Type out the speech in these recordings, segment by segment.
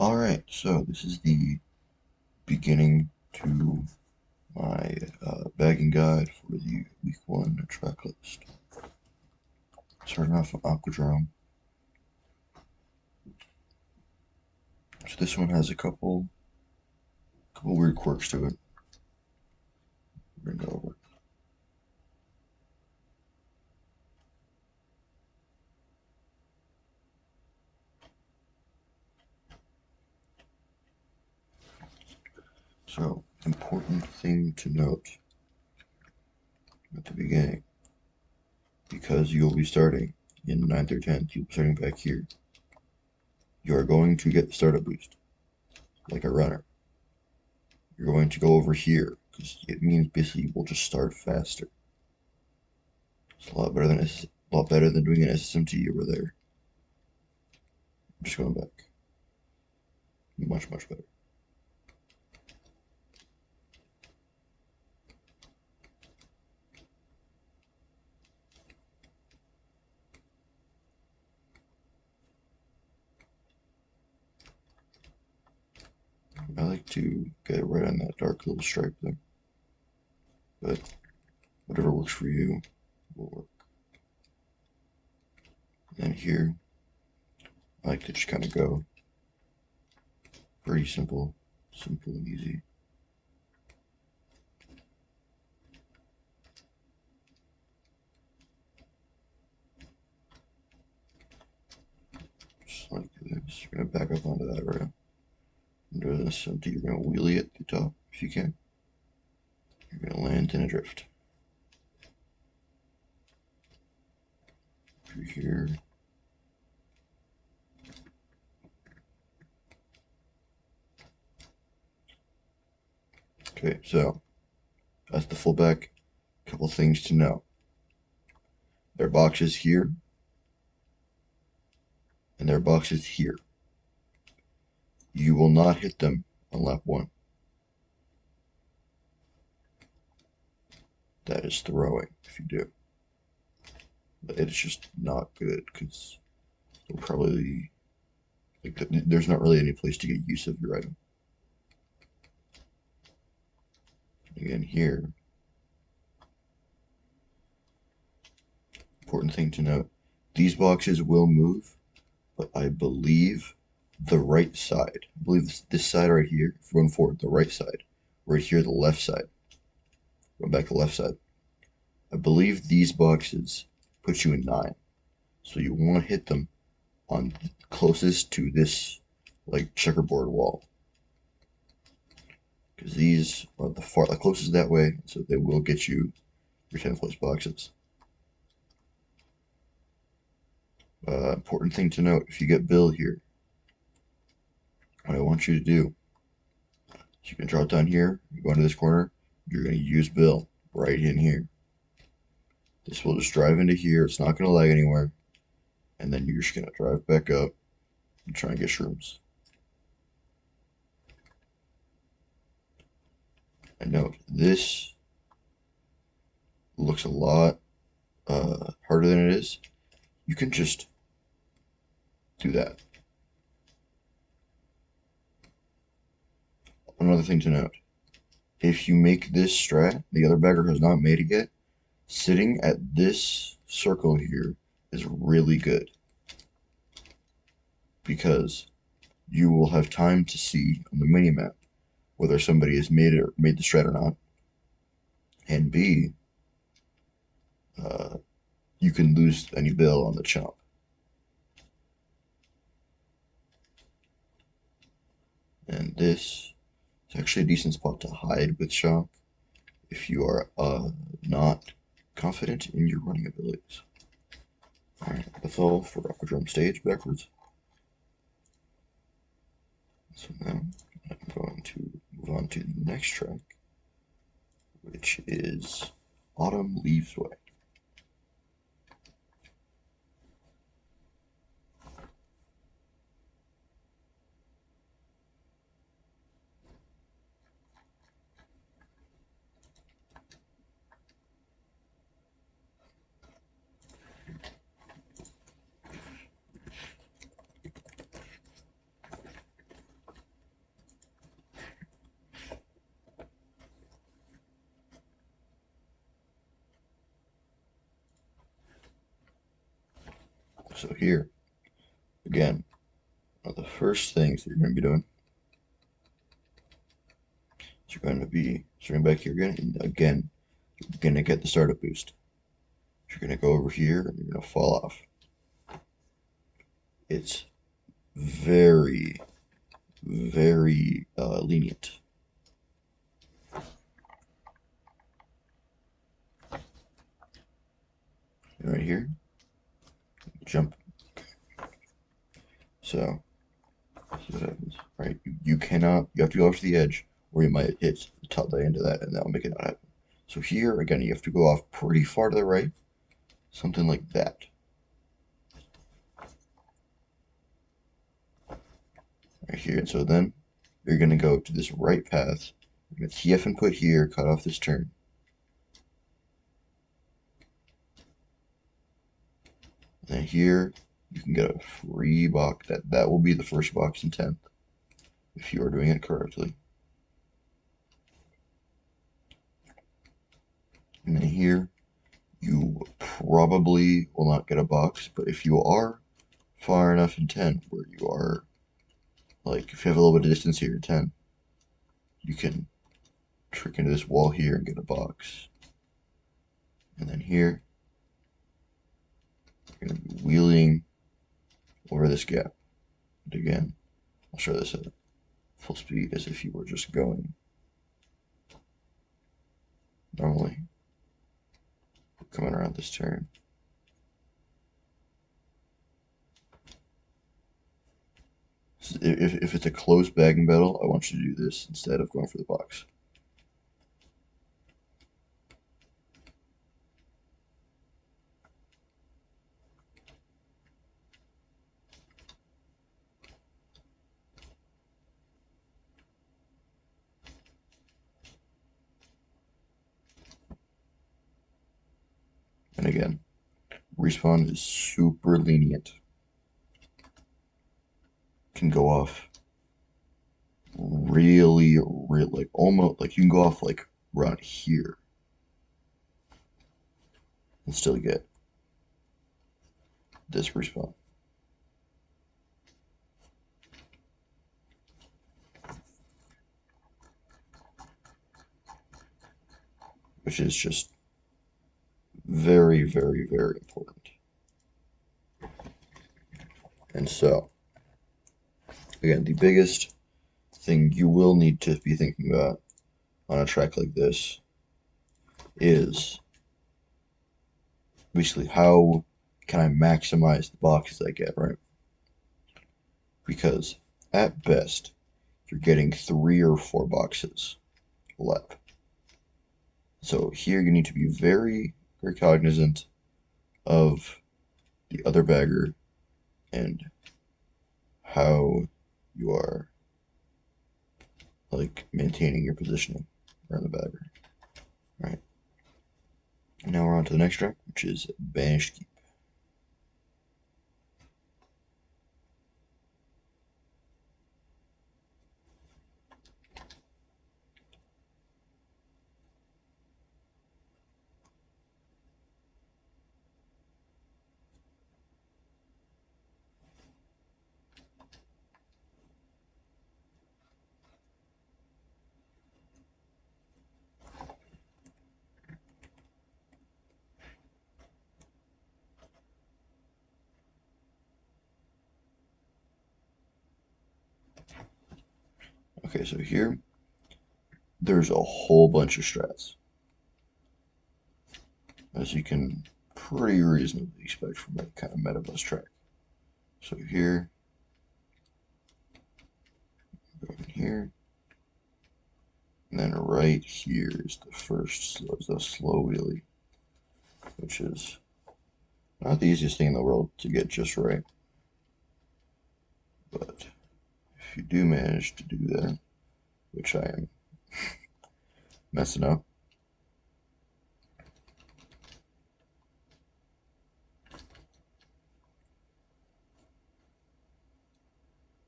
Alright, so this is the beginning to my bagging guide for the week 1 track list. Starting off with Aquadrome. So this one has a couple weird quirks to it. Bring it over. So, important thing to note at the beginning, because you'll be starting in 9th or 10th, you'll be starting back here. You are going to get the startup boost, like a runner. You're going to go over here, because it means basically you will just start faster. It's a lot better than doing an SSMT over there. I'm just going back. Much better. I like to get it right on that dark little stripe there, but whatever works for you will work. And then here, I like to just kind of go pretty simple and easy. Just like this. You're gonna back up onto that rail. And do this empty. You're gonna wheelie at the top if you can. You're gonna land in a drift. Through here. Okay, so that's the fullback. Couple things to know. There are boxes here, and there are boxes here. You will not hit them on lap 1. That is throwing if you do. But it's just not good because you'll probably like there's not really any place to get use of your item. Again, here, important thing to note: these boxes will move, but I believe the right side. I believe this side right here. If we're going forward, the right side. Right here, the left side. Going back to the left side. I believe these boxes put you in 9, so you want to hit them on closest to this like checkerboard wall, because these are the closest that way, so they will get you your 10th place boxes. Important thing to note: if you get Bill here, what I want you to do is you can draw it down here, you go into this corner, you're going to use Bill right in here. This will just drive into here, it's not going to lag anywhere, and then you're just going to drive back up and try and get shrooms. And note, this looks a lot harder than it is. You can just do that. Another thing to note: if you make this strat, the other bagger has not made it yet, sitting at this circle here is really good, because you will have time to see on the minimap whether somebody has made the strat or not, and B, you can lose any bill on the chump. And this is actually a decent spot to hide with shock if you are not confident in your running abilities. Alright, that's all for Aquadrome stage backwards. So now I'm going to move on to the next track, which is Autumn Leaves Way. So here, again, one of the first things that you're going to be doing is you're going to be starting back here again, and again, you're going to get the startup boost. You're going to go over here and you're going to fall off. It's very, very lenient. And right here, jump. So, see what happens. Right, you cannot, you have to go off to the edge, or you might hit the top the end of that, and that'll make it not happen. So here, again, you have to go off pretty far to the right, something like that. Right here, and so then you're going to go to this right path, you're going to TF input here, cut off this turn. And then here, you can get a free box, that will be the first box in 10th, if you are doing it correctly. And then here, you probably will not get a box, but if you are far enough in 10 where you are, like, if you have a little bit of distance here in 10, you can trick into this wall here and get a box. And then here, you're going to be wheeling over this gap. And again, I'll show this at full speed as if you were just going normally, coming around this turn. If it's a close bagging battle, I want you to do this instead of going for the box. And again, respawn is super lenient. Can go off really, like almost like you can go off like around here and still get this respawn. Which is just very, very, very important. And so, again, the biggest thing you will need to be thinking about on a track like this is basically how can I maximize the boxes I get, right? Because at best, you're getting 3 or 4 boxes left. So here you need to be very, very cognizant of the other bagger and how you are like maintaining your positioning around the bagger. Right. And now we're on to the next track, which is banished keep. Okay, so here there's a whole bunch of strats, as you can pretty reasonably expect from that kind of meta bus track. So here, go in here, and then right here is the first slow wheelie, which is not the easiest thing in the world to get just right. But if you do manage to do that, which I am messing up,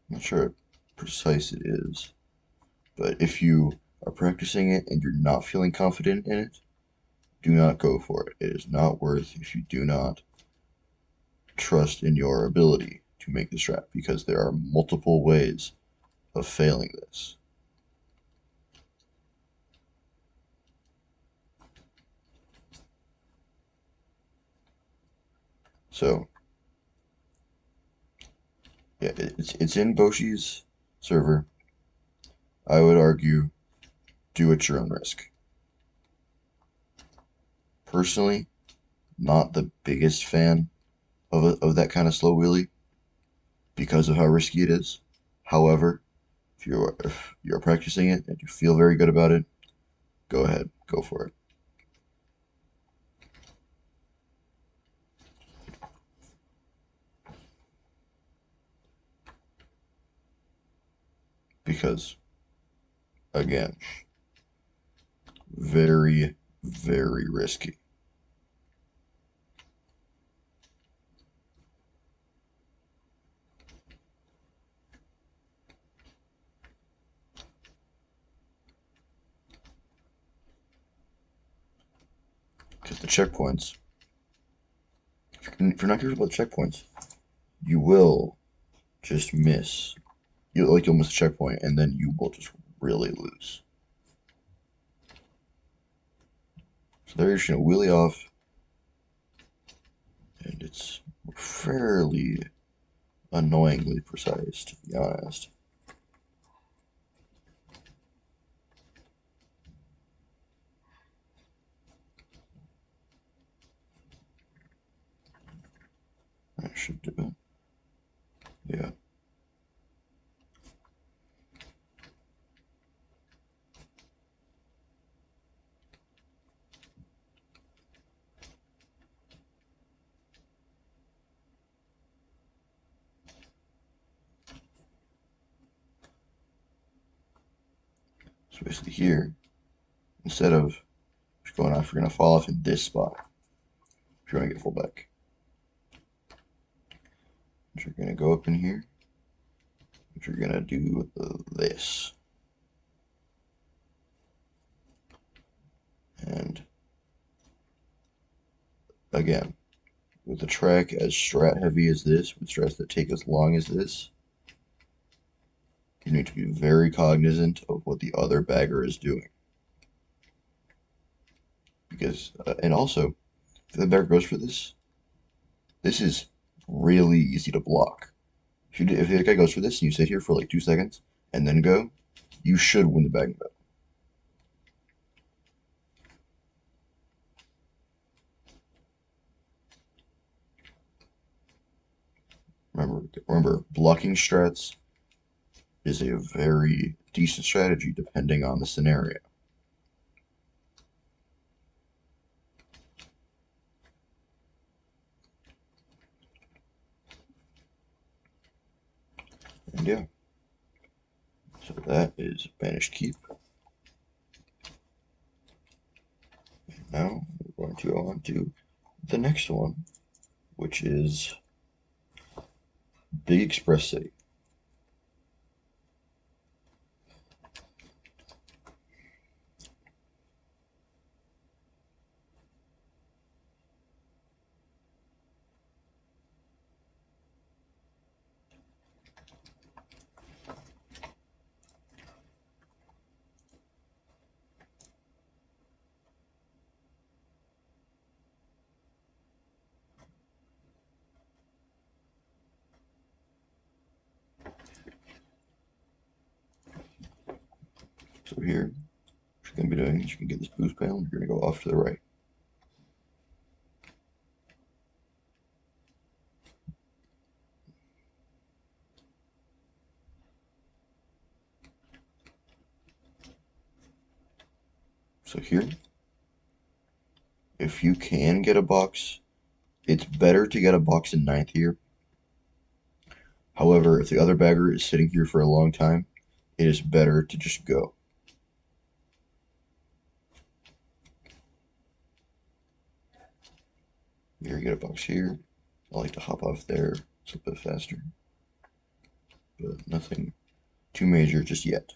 I'm not sure how precise it is, but if you are practicing it and you're not feeling confident in it, do not go for it. It is not worth if you do not trust in your ability to make the strat because there are multiple ways of failing this. So, yeah, it's in Boshi's server. I would argue do at your own risk. Personally, not the biggest fan of that kind of slow wheelie because of how risky it is. However, if you're practicing it and you feel very good about it, go ahead, go for it. Because again, very, very risky. Because the checkpoints, if you're not careful about the checkpoints, you will just miss. You'll miss a checkpoint, and then you will just really lose. So there you're just gonna wheelie off, and it's fairly annoyingly precise, to be honest. I should do it. Yeah. So basically here, instead of just going off, you're gonna fall off in this spot if you want to get full back. But you're gonna go up in here. But you're gonna do this. And again, with a track as strat heavy as this, with strats that take as long as this, you need to be very cognizant of what the other bagger is doing. Because, and also, if the bagger goes for this, this is really easy to block. If the guy goes for this and you sit here for like 2 seconds and then go, you should win the bagging battle. Remember, blocking strats is a very decent strategy depending on the scenario. And yeah, so that is Banished Keep. And now we're going to go on to the next one, which is Big Express City. So here, what you're going to be doing is you can get this boost panel, you're going to go off to the right. So here, if you can get a box, it's better to get a box in ninth here. However, if the other bagger is sitting here for a long time, it is better to just go. Here, you get a box here. I like to hop off there. It's a bit faster. But nothing too major just yet.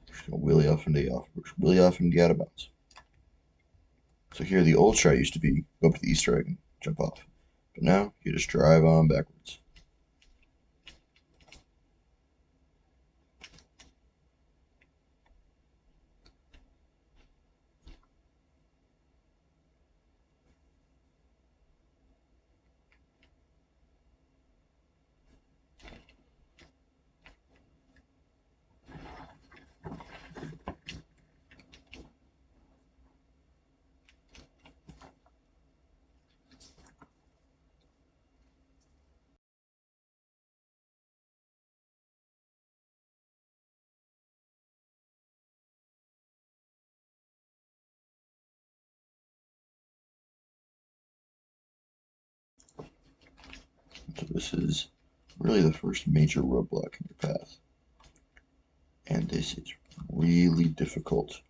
Just gonna wheelie off into the out of bounds. So here, the old strat used to be go up to the Easter egg and jump off. But now you just drive on backwards. So this is really the first major roadblock in your path. And this is really difficult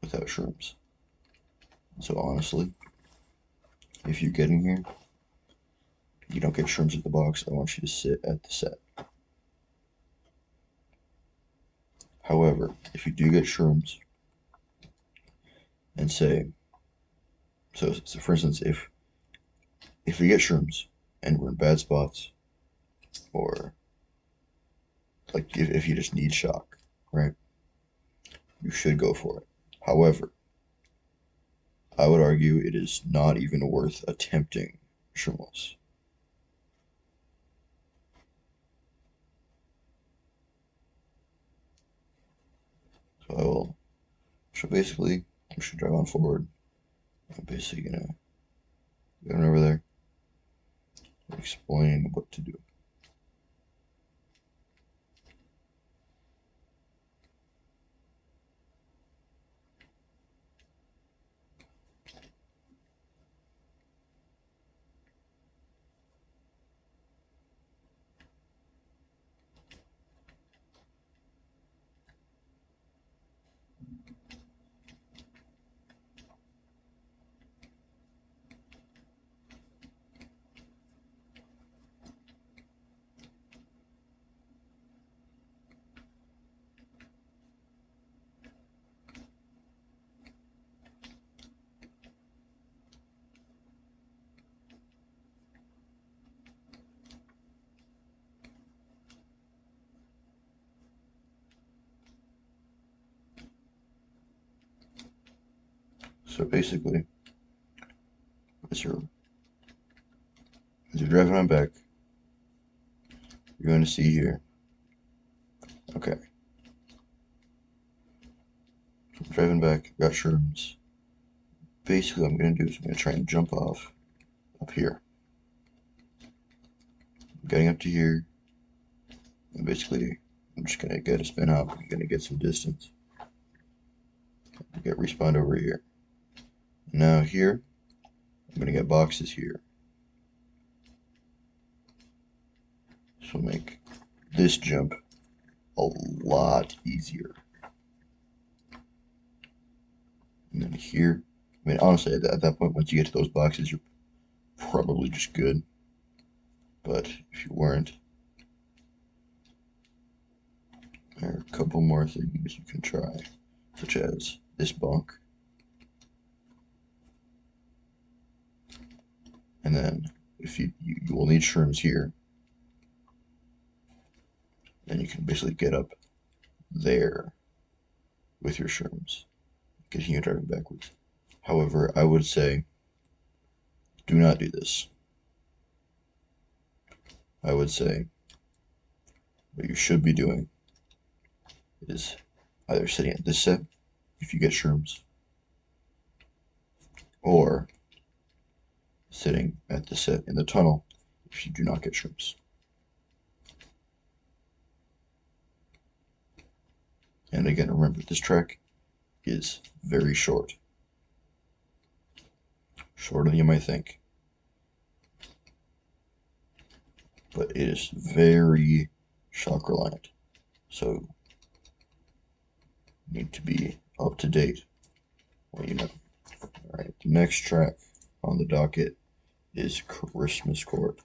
without shrooms. So honestly, if you're getting here, you don't get shrooms at the box, I want you to sit at the set. However, if you do get shrooms, and say, so for instance, if we get shrooms and we're in bad spots, or like if you just need shock, right? You should go for it. However, I would argue it is not even worth attempting shroomless. So I will. So basically, I should drive on forward. I'm basically gonna go over there and explain what to do. So basically, as you're driving on back, you're going to see here. Okay, so I'm driving back. Got shrooms. Basically, what I'm going to do is I'm going to try and jump off up here. I'm getting up to here, and basically, I'm just going to get a spin out. I'm going to get some distance. Get respawned over here. Now here, I'm going to get boxes here. So make this jump a lot easier. And then here, I mean, honestly, at that point, once you get to those boxes, you're probably just good. But if you weren't, there are a couple more things you can try, such as this bunk. And then if you will need shrooms here, then you can basically get up there with your shrooms, continue driving backwards. However, I would say do not do this. I would say what you should be doing is either sitting at this set if you get shrooms, or sitting at the set in the tunnel if you do not get shrooms. And again, remember, this track is very short. Shorter than you might think. But it is very shock reliant. So you need to be up to date when you know. Alright, the next track on the docket is Christmas Court.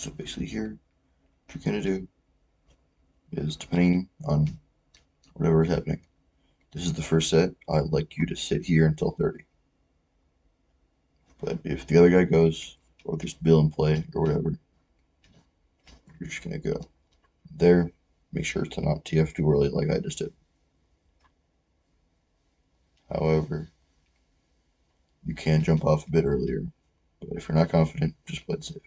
So basically here, what you're gonna do is, depending on whatever is happening, this is the first set, I'd like you to sit here until 30. But if the other guy goes, or there's bill in play, or whatever, you're just gonna go there. Make sure to not TF too early like I just did. However, you can jump off a bit earlier, but if you're not confident, just play it safe.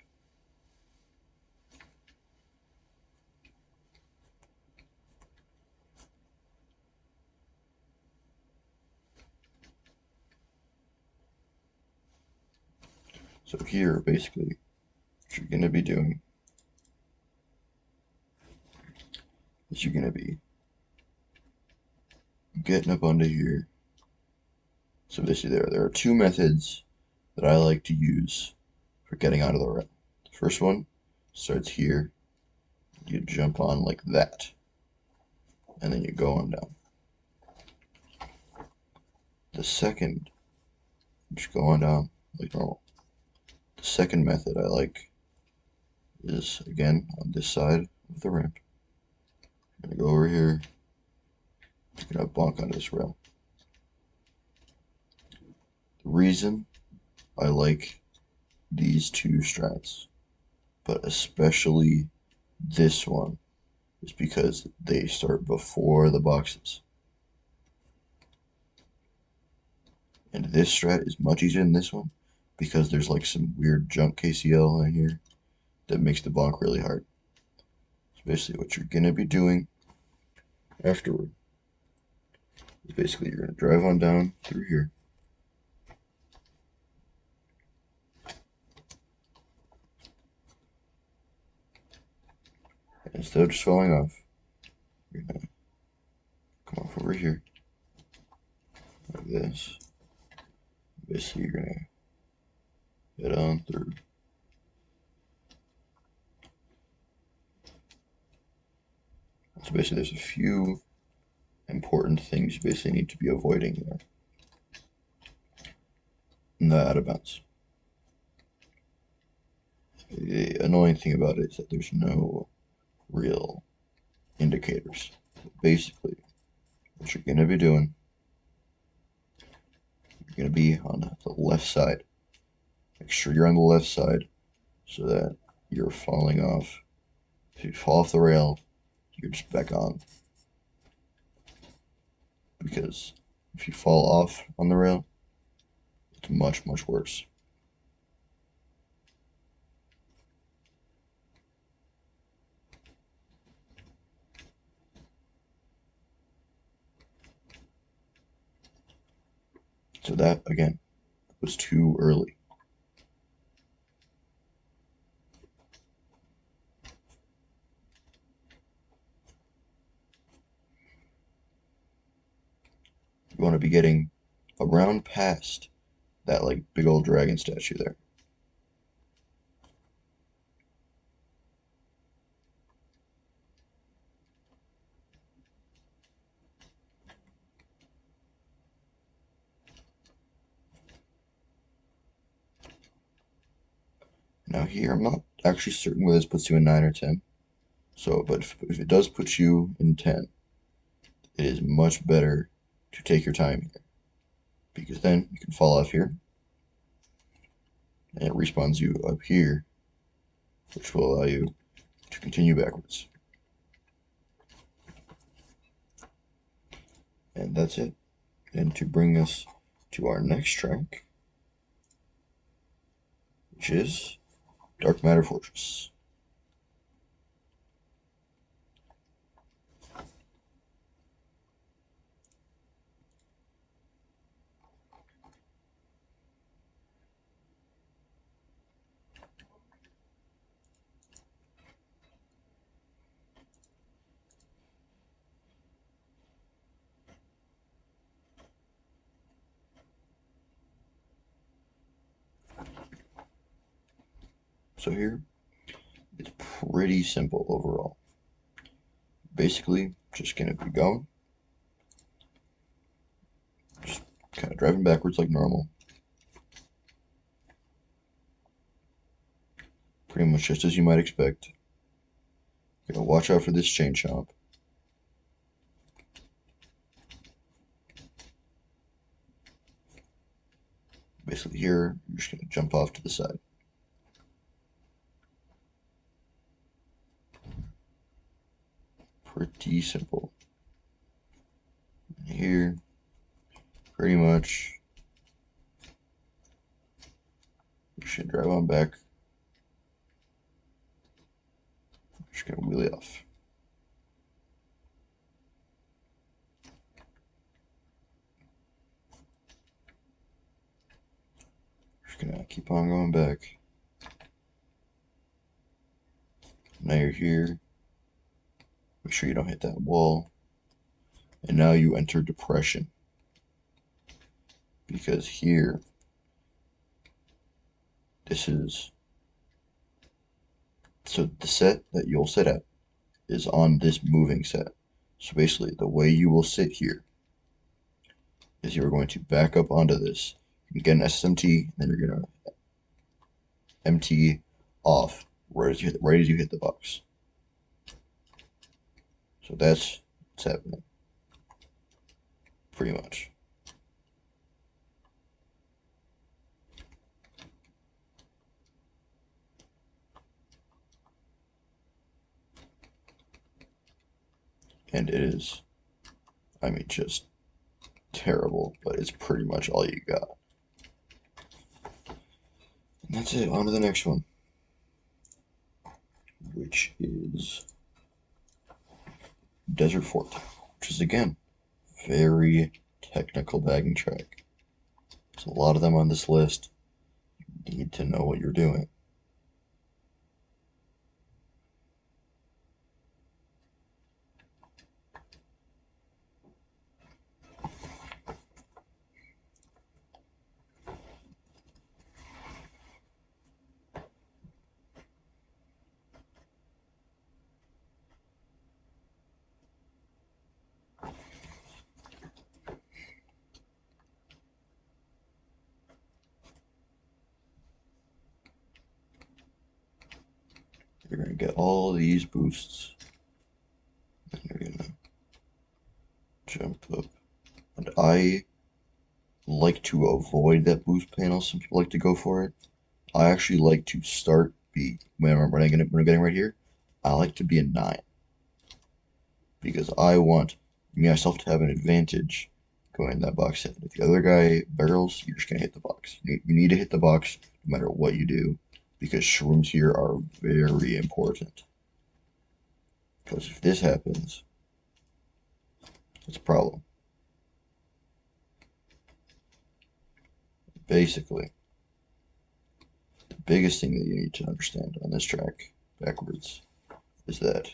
So here, basically, what you're gonna be doing is you're gonna be getting up onto here. So basically there are two methods that I like to use for getting onto the rail. The first one starts here, you jump on like that, and then you go on down. The second, just go on down like normal. The second method I like is, again, on this side of the ramp. I'm gonna go over here, I'm gonna bonk on this rail. The reason I like these two strats, but especially this one, is because they start before the boxes. And this strat is much easier than this one because there's like some weird jump KCL in here that makes the bonk really hard. So basically what you're gonna be doing afterward is basically you're gonna drive on down through here. And instead of just falling off, you're gonna come off over here like this. Basically you're gonna head on through. So basically there's a few important things you basically need to be avoiding there. And the out of bounds. The annoying thing about it is that there's no real indicators. So basically, what you're going to be doing, you're going to be on the left side. Make sure you're on the left side so that you're falling off. If you fall off the rail, you're just back on. Because if you fall off on the rail, it's much, much worse. So that, again, was too early. You want to be getting around past that like big old dragon statue there. Now here, I'm not actually certain whether this puts you in 9 or 10. So, but if it does put you in 10, it is much better to take your time here. Because then you can fall off here, and it respawns you up here, which will allow you to continue backwards. And that's it. And to bring us to our next track, which is Dark Matter Fortress. So here, it's pretty simple overall. Basically, just gonna be going, just kind of driving backwards like normal. Pretty much just as you might expect. Gotta watch out for this chain chomp. Basically here, you're just gonna jump off to the side. Pretty simple. And here, pretty much, you should drive on back. Just gonna wheelie off. Just gonna keep on going back. Now you're here. Make sure you don't hit that wall. And now you enter depression. Because here, this is, so the set that you'll sit at is on this moving set. So basically, the way you will sit here is you're going to back up onto this. You get an SMT, then you're going to MT off right as you hit the box. So that's what's happening. Pretty much. And it is, I mean, just terrible, but it's pretty much all you got. And that's it. On to the next one, which is Desert Fort, which is again very technical bagging track. There's a lot of them on this list. You need to know what you're doing. You're going to get all these boosts, and you're going to jump up. And I like to avoid that boost panel. Some people like to go for it. I actually like to start when I'm getting right here, I like to be a 9. Because I want myself to have an advantage going in that box set. If the other guy barrels, you're just going to hit the box. You need to hit the box no matter what you do, because shrooms here are very important. Because if this happens, it's a problem. Basically, the biggest thing that you need to understand on this track backwards is that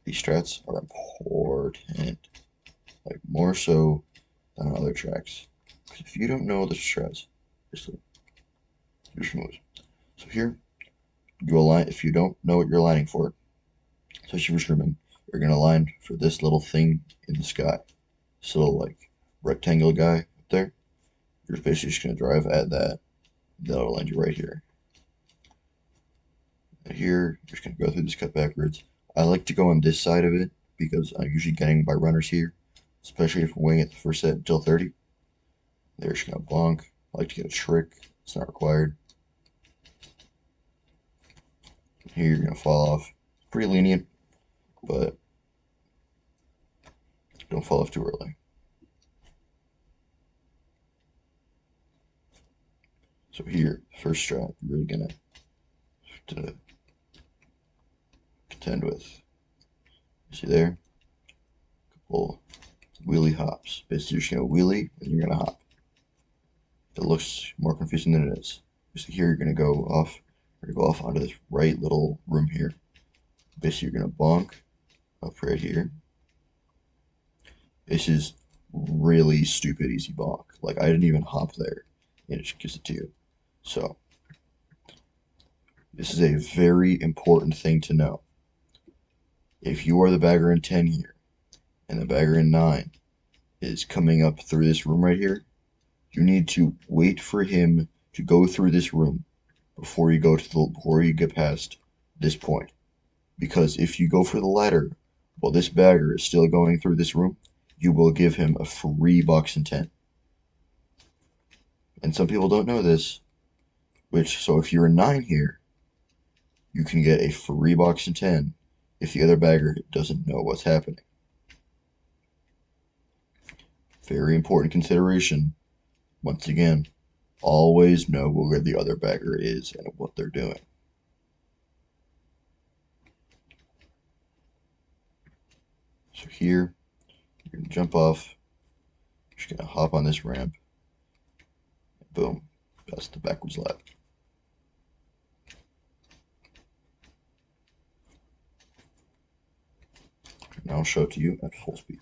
these strats are important, like more so than on other tracks. Because if you don't know the strats, just moves. So here, you align. If you don't know what you're aligning for, especially for streaming, you're gonna align for this little thing in the sky, this little like rectangle guy up there. You're basically just gonna drive at that. That'll land you right here. And here, you're just gonna go through this cut backwards. I like to go on this side of it because I'm usually getting by runners here, especially if I'm waiting at the first set until 30. They're just gonna bonk. I like to get a trick. It's not required. Here you're gonna fall off. Pretty lenient, but don't fall off too early. So here, first strat, you're really gonna have to contend with. See there? Couple wheelie hops. Basically, you're just gonna wheelie and you're gonna hop. It looks more confusing than it is. So here you're gonna go off. You're gonna go off onto this right little room here. Basically, you're gonna bonk up right here. This is really stupid easy bonk. Like I didn't even hop there, and it just gives it to you. So this is a very important thing to know. If you are the bagger in 10 here, and the bagger in 9 is coming up through this room right here, you need to wait for him to go through this room before you get past this point. Because if you go for the ladder while this bagger is still going through this room, you will give him a free box and 10. And some people don't know this, so if you're a 9 here, you can get a free box and 10 if the other bagger doesn't know what's happening. Very important consideration. Once again, always know where the other bagger is and what they're doing. So here, you're going to jump off, just going to hop on this ramp, and boom, that's the backwards lap. Now I'll show it to you at full speed.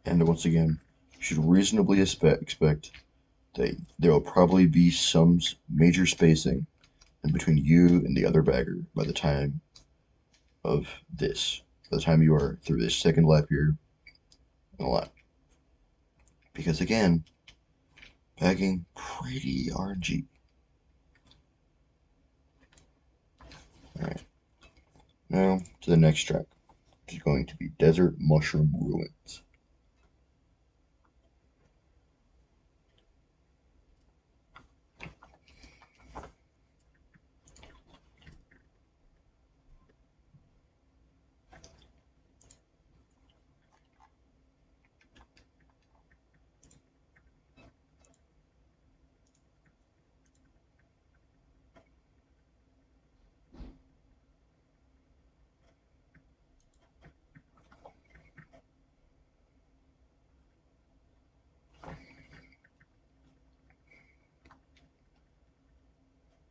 And once again, you should reasonably expect that there will probably be some major spacing in between you and the other bagger by the time you are through this second lap here and a lap. Because again, bagging pretty RNG. Alright, now to the next track, which is going to be Desert Mushroom Ruins.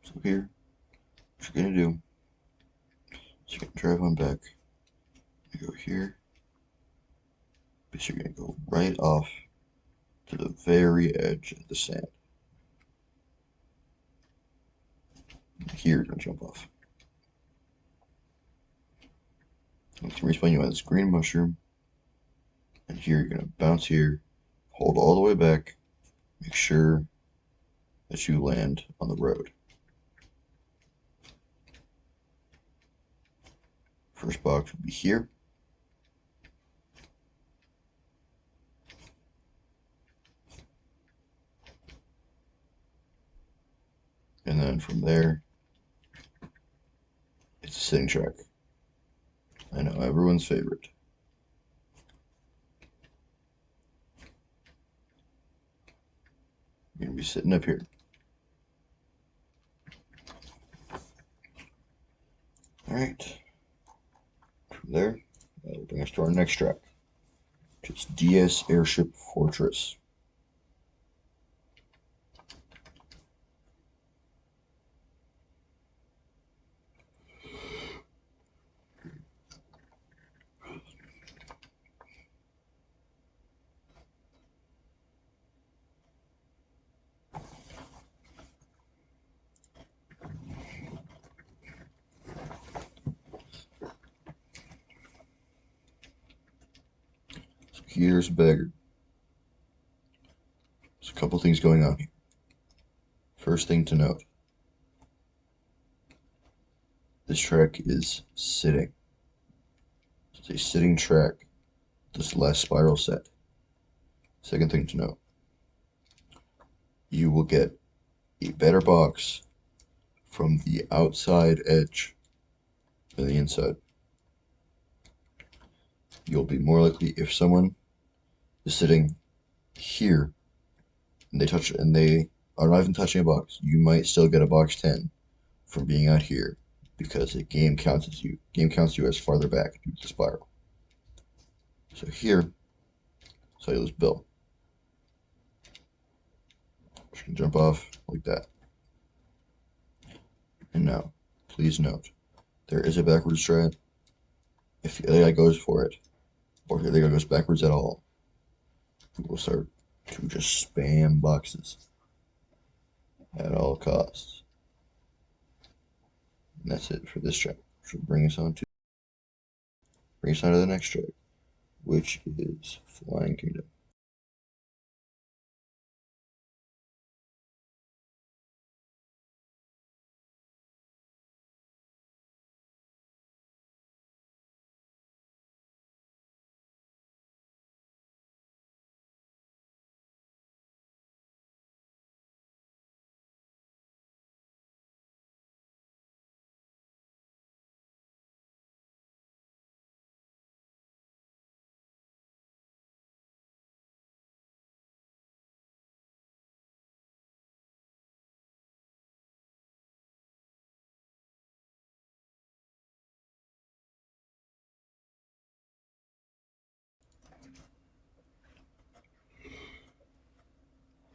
So here, what you're going to do is you're going to drive on back, you go here, but you're going to go right off to the very edge of the sand. Here you're going to jump off. I'm going to respawn you on this green mushroom, and here you're going to bounce here, hold all the way back, make sure that you land on the road. First box will be here. And then from there, it's a sitting track. I know, everyone's favorite. You're going to be sitting up here. Alright. From there, that'll bring us to our next track, which is DS Airship Fortress. here's a bagger. There's a couple things going on here. First thing to note, this track is sitting. It's a sitting track, this last spiral set. Second thing to note, you will get a better box from the outside edge than the inside. You'll be more likely, if someone is sitting here and they are not even touching a box, you might still get a box 10 from being out here because the game counts you as farther back due to the spiral. So here, so you lose Bill. You can jump off like that. And now, please note, there is a backwards strat. If the other guy goes for it, or if the other guy goes backwards at all, we will start to just spam boxes at all costs. And that's it for this track. Which will bring us on to the next track, which is Flying Kingdom.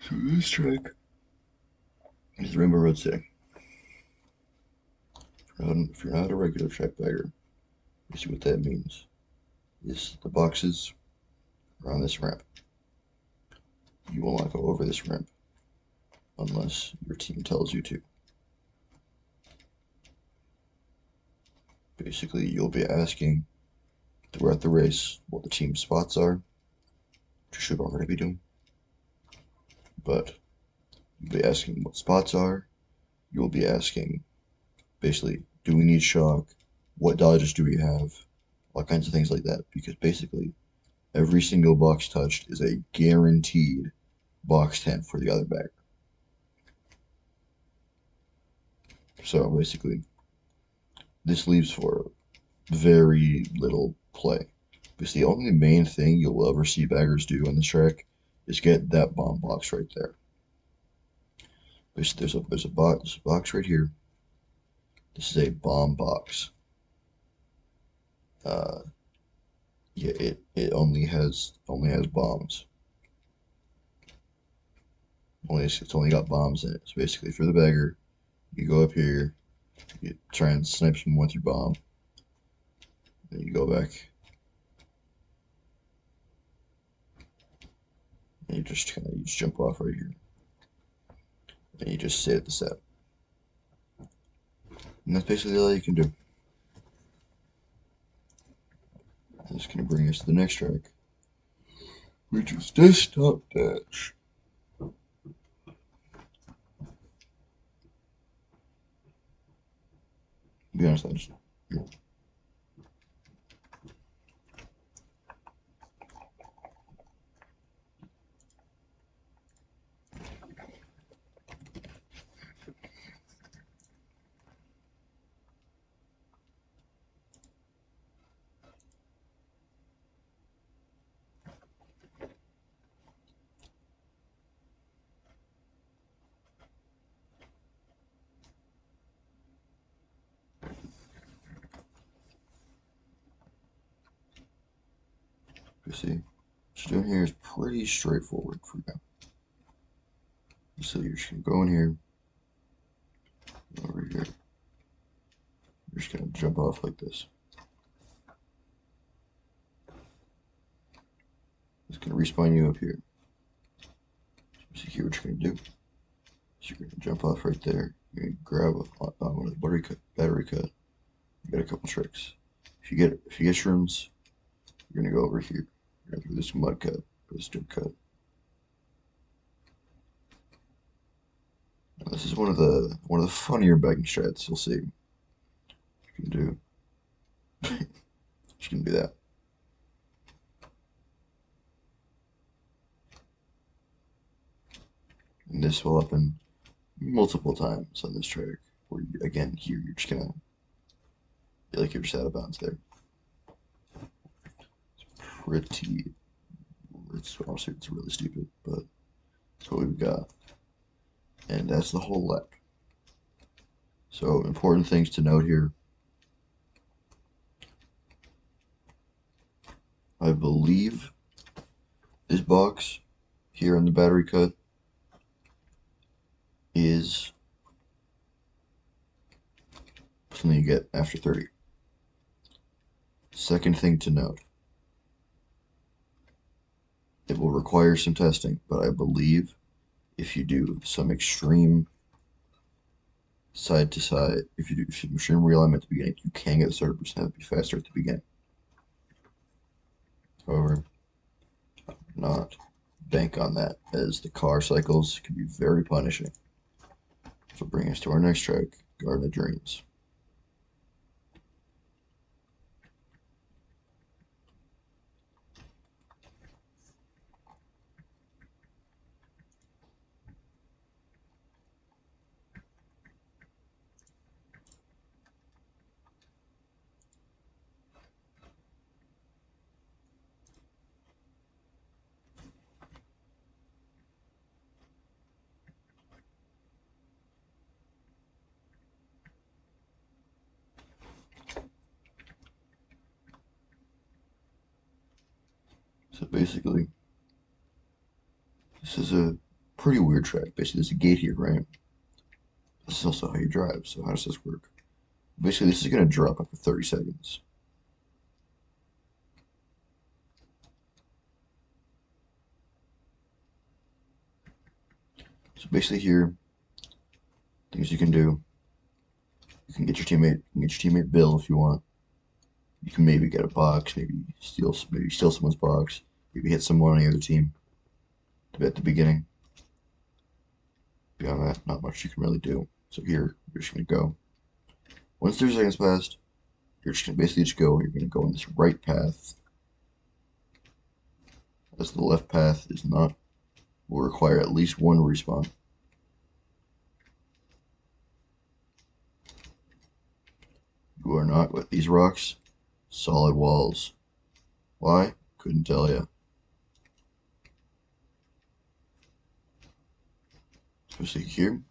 So this track is Rainbow Road City. If you're not a regular track bagger, you see what that means. Is the boxes are on this ramp. You will not go over this ramp unless your team tells you to. Basically, you'll be asking throughout the race what the team spots are, which you should already be doing. But you'll be asking what spots are. You'll be asking, basically, do we need shock? What dodges do we have? All kinds of things like that. Because basically, every single box touched is a guaranteed box 10 for the other bagger. So basically, this leaves for very little play. Because the only main thing you'll ever see baggers do on this track is get that bomb box right there. There's a box right here. This is a bomb box. Yeah, it only has bombs. It's only got bombs in it. So basically, if you're the bagger, you go up here, you try and snipe someone with your bomb, then you go back, and you just jump off right here, and you just stay at the set. And that's basically all you can do. That's gonna bring us to the next track, which is Desktop Dash. To be honest, yeah. You see, what you're doing here is pretty straightforward for now. So you're just gonna go in here, over here. You're just gonna jump off like this. It's gonna respawn you up here. So here, what you're gonna do is you're gonna jump off right there. You're gonna grab one of the battery cut. You got a couple tricks. If you get shrooms, you're gonna go over here. Right through this mud cut, this dirt cut. Now, this is one of the funnier backing strats you'll see. You can do. You can do that. And this will happen multiple times on this track. Where you, again, here you're just gonna feel like you're just out of bounds there. It's honestly it's really stupid, but that's what we've got. And that's the whole lap. So important things to note here. I believe this box here in the battery cut is something you get after 30. Second thing to note, it will require some testing, but I believe if you do some extreme side to side, if you do some extreme realignment at the beginning, you can get the 30% to be faster at the beginning. However, not bank on that, as the car cycles can be very punishing. So bring us to our next track, Garden of Dreams. So basically, this is a pretty weird track. Basically, there's a gate here, right? This is also how you drive. So how does this work? Basically, this is going to drop after 30 seconds. So basically here, things you can do. You can get your teammate Bill if you want. You can maybe get a box, maybe steal someone's box, maybe hit someone on the other team at the beginning. Beyond that, not much you can really do. So here, you're just gonna go. Once 30 seconds passed, you're just gonna basically just go. You're gonna go in this right path, as the left path is not will require at least one respawn. You are not with these rocks, solid walls. Why? Couldn't tell you. Especially here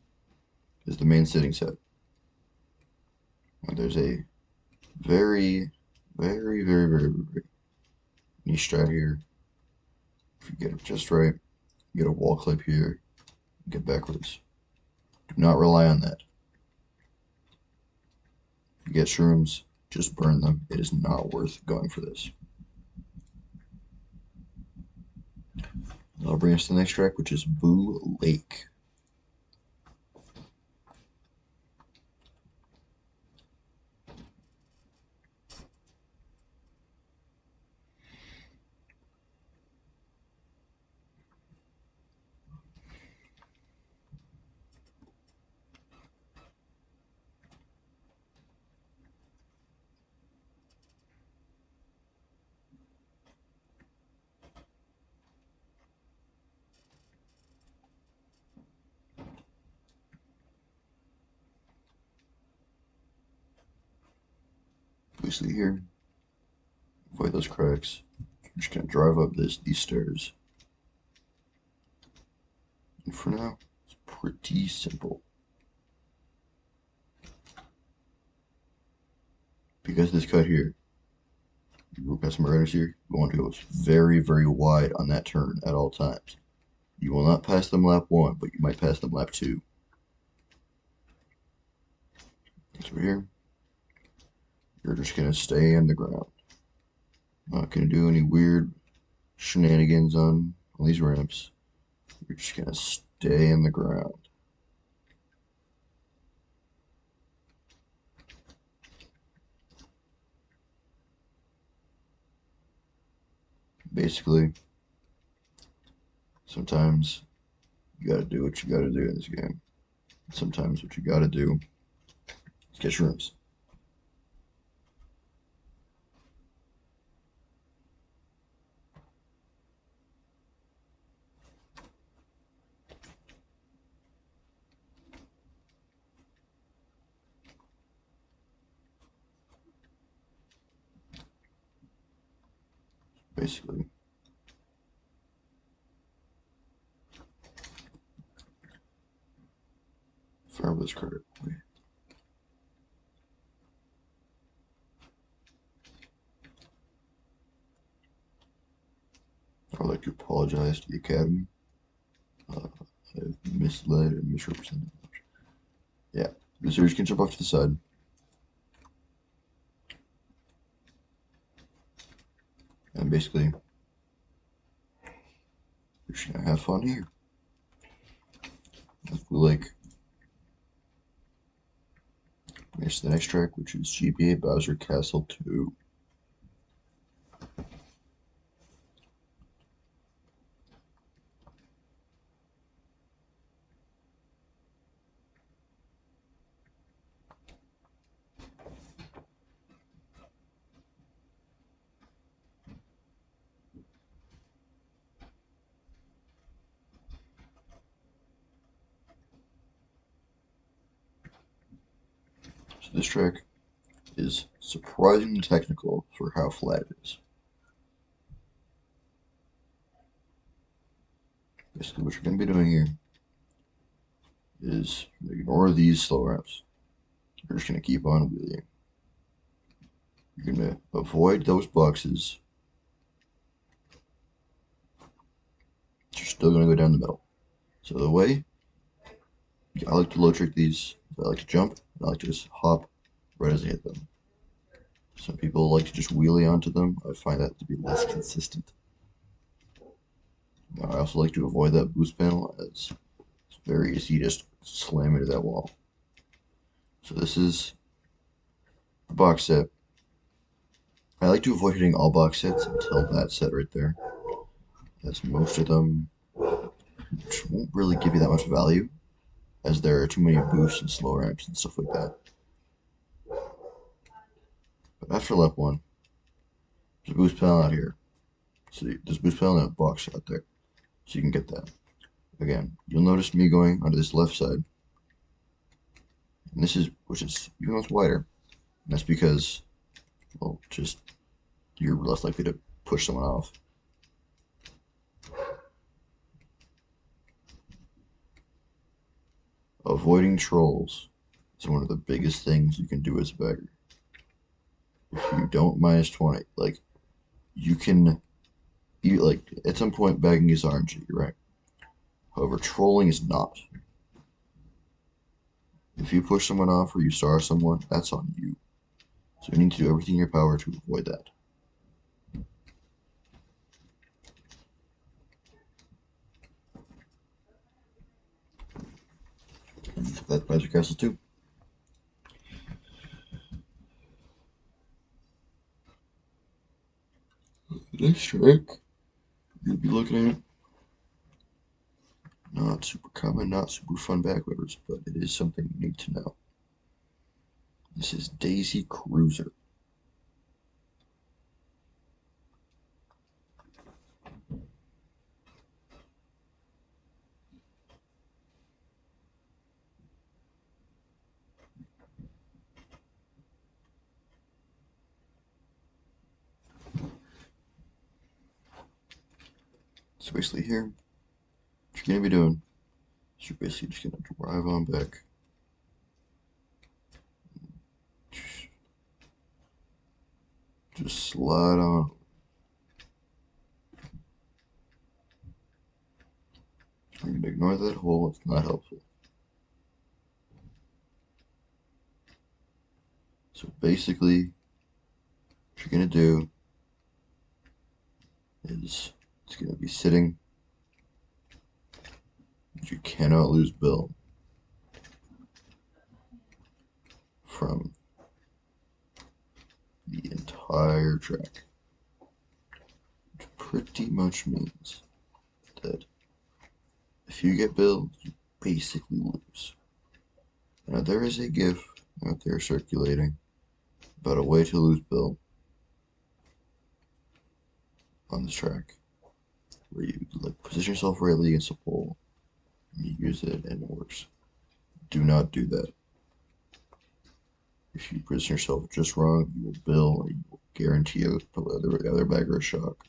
is the main sitting set. And there's a very, very, very, very, very niche strat here. If you get it just right, you get a wall clip here, get backwards. Do not rely on that. If you get shrooms, just burn them. It is not worth going for this. That'll bring us to the next track, which is Boo Lake. Basically here, avoid those cracks. You're just gonna drive up these stairs. And for now, it's pretty simple. Because this cut here, you got some riders here, you want to go very, very wide on that turn at all times. You will not pass them lap 1, but you might pass them lap 2. So here, you're just gonna stay in the ground. Not gonna do any weird shenanigans on these ramps. You're just gonna stay in the ground. Basically, sometimes you gotta do what you gotta do in this game. Sometimes what you gotta do is get shrooms. Basically, if I remember this correctly. I would like to apologize to the Academy. I've misled and misrepresented. Yeah, visitors can jump off to the side. And basically, you're just gonna have fun here. If we like, here's the next track, which is GBA Bowser Castle 2. So this track is surprisingly technical for how flat it is. Basically, what you're going to be doing here is ignore these slow ramps. You're just going to keep on wheeling. You're going to avoid those boxes. You're still going to go down the middle. So the way I like to low trick these, I like to jump, and I like to just hop right as I hit them. Some people like to just wheelie onto them. I find that to be less consistent. Now, I also like to avoid that boost panel, as it's very easy to just slam into that wall. So this is the box set. I like to avoid hitting all box sets until that set right there, as most of them won't really give you that much value, as there are too many boosts and slow ramps and stuff like that. But after lap 1, there's a boost panel out here. So there's a boost panel in that box out there, so you can get that. Again, you'll notice me going onto this left side, and this is, which is even though it's wider, and that's because, well, just you're less likely to push someone off. Avoiding trolls is one of the biggest things you can do as a bagger. If you don't minus 20, like, you can, like, at some point, bagging is RNG, right? However, trolling is not. If you push someone off or you star someone, that's on you. So you need to do everything in your power to avoid that. And that's Bowser Castle 2. The next track you'll be looking at, not super common, not super fun backwards, but it is something you need to know. This is Daisy Cruiser. So basically here, what you're going to be doing is you're basically just going to drive on back. Just slide on. I'm going to ignore that hole, it's not helpful. So basically, what you're going to do is it's going to be sitting. But you cannot lose Bill from the entire track. It's pretty much means that if you get billed, you basically lose. Now, there is a GIF out there circulating about a way to lose bill on this track, where you position yourself rightly against a pole, and you use it, and it works. Do not do that. If you position yourself just wrong, you will bill, and you will guarantee a the other bagger a shock,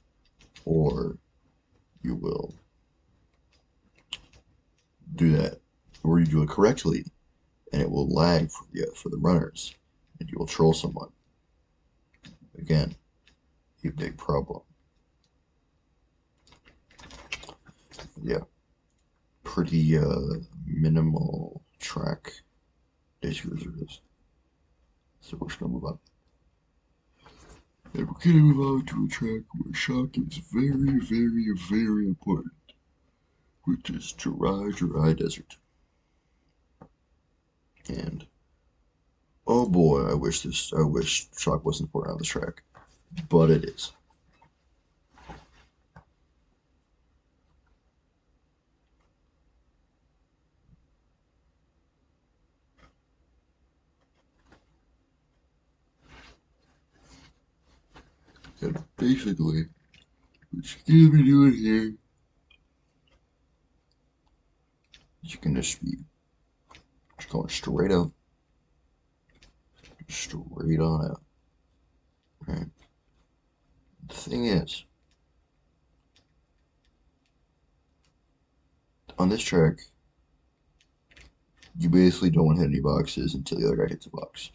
or you will do that, or you do it correctly, and it will lag for the runners, and you will troll someone. Again, a big problem. Yeah, pretty minimal track days cruiser is. So we're just gonna move on. And we're gonna move on to a track where shock is very, very, very important, which is dry desert. And oh boy, I wish shock wasn't important on this track, but it is. And basically, what you're gonna be doing here, you can just be going straight up, straight on out. Right? The thing is, on this track, you basically don't want to hit any boxes until the other guy hits a box.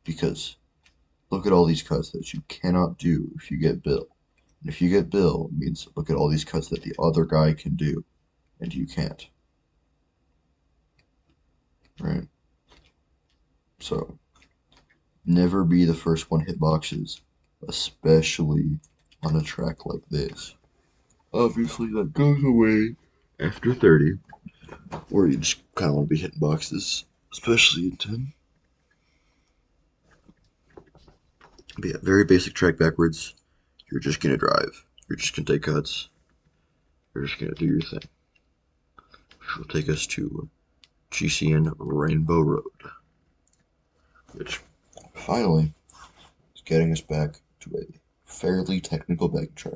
Because look at all these cuts that you cannot do if you get Bill. And if you get Bill, it means look at all these cuts that the other guy can do, and you can't. Right? So, never be the first one to hit boxes, especially on a track like this. Obviously, that goes away after 30, where you just kind of want to be hitting boxes, especially in 10. But yeah, very basic track backwards. You're just gonna drive. You're just gonna take cuts. You're just gonna do your thing. Which will take us to GCN Rainbow Road, which finally is getting us back to a fairly technical bike track.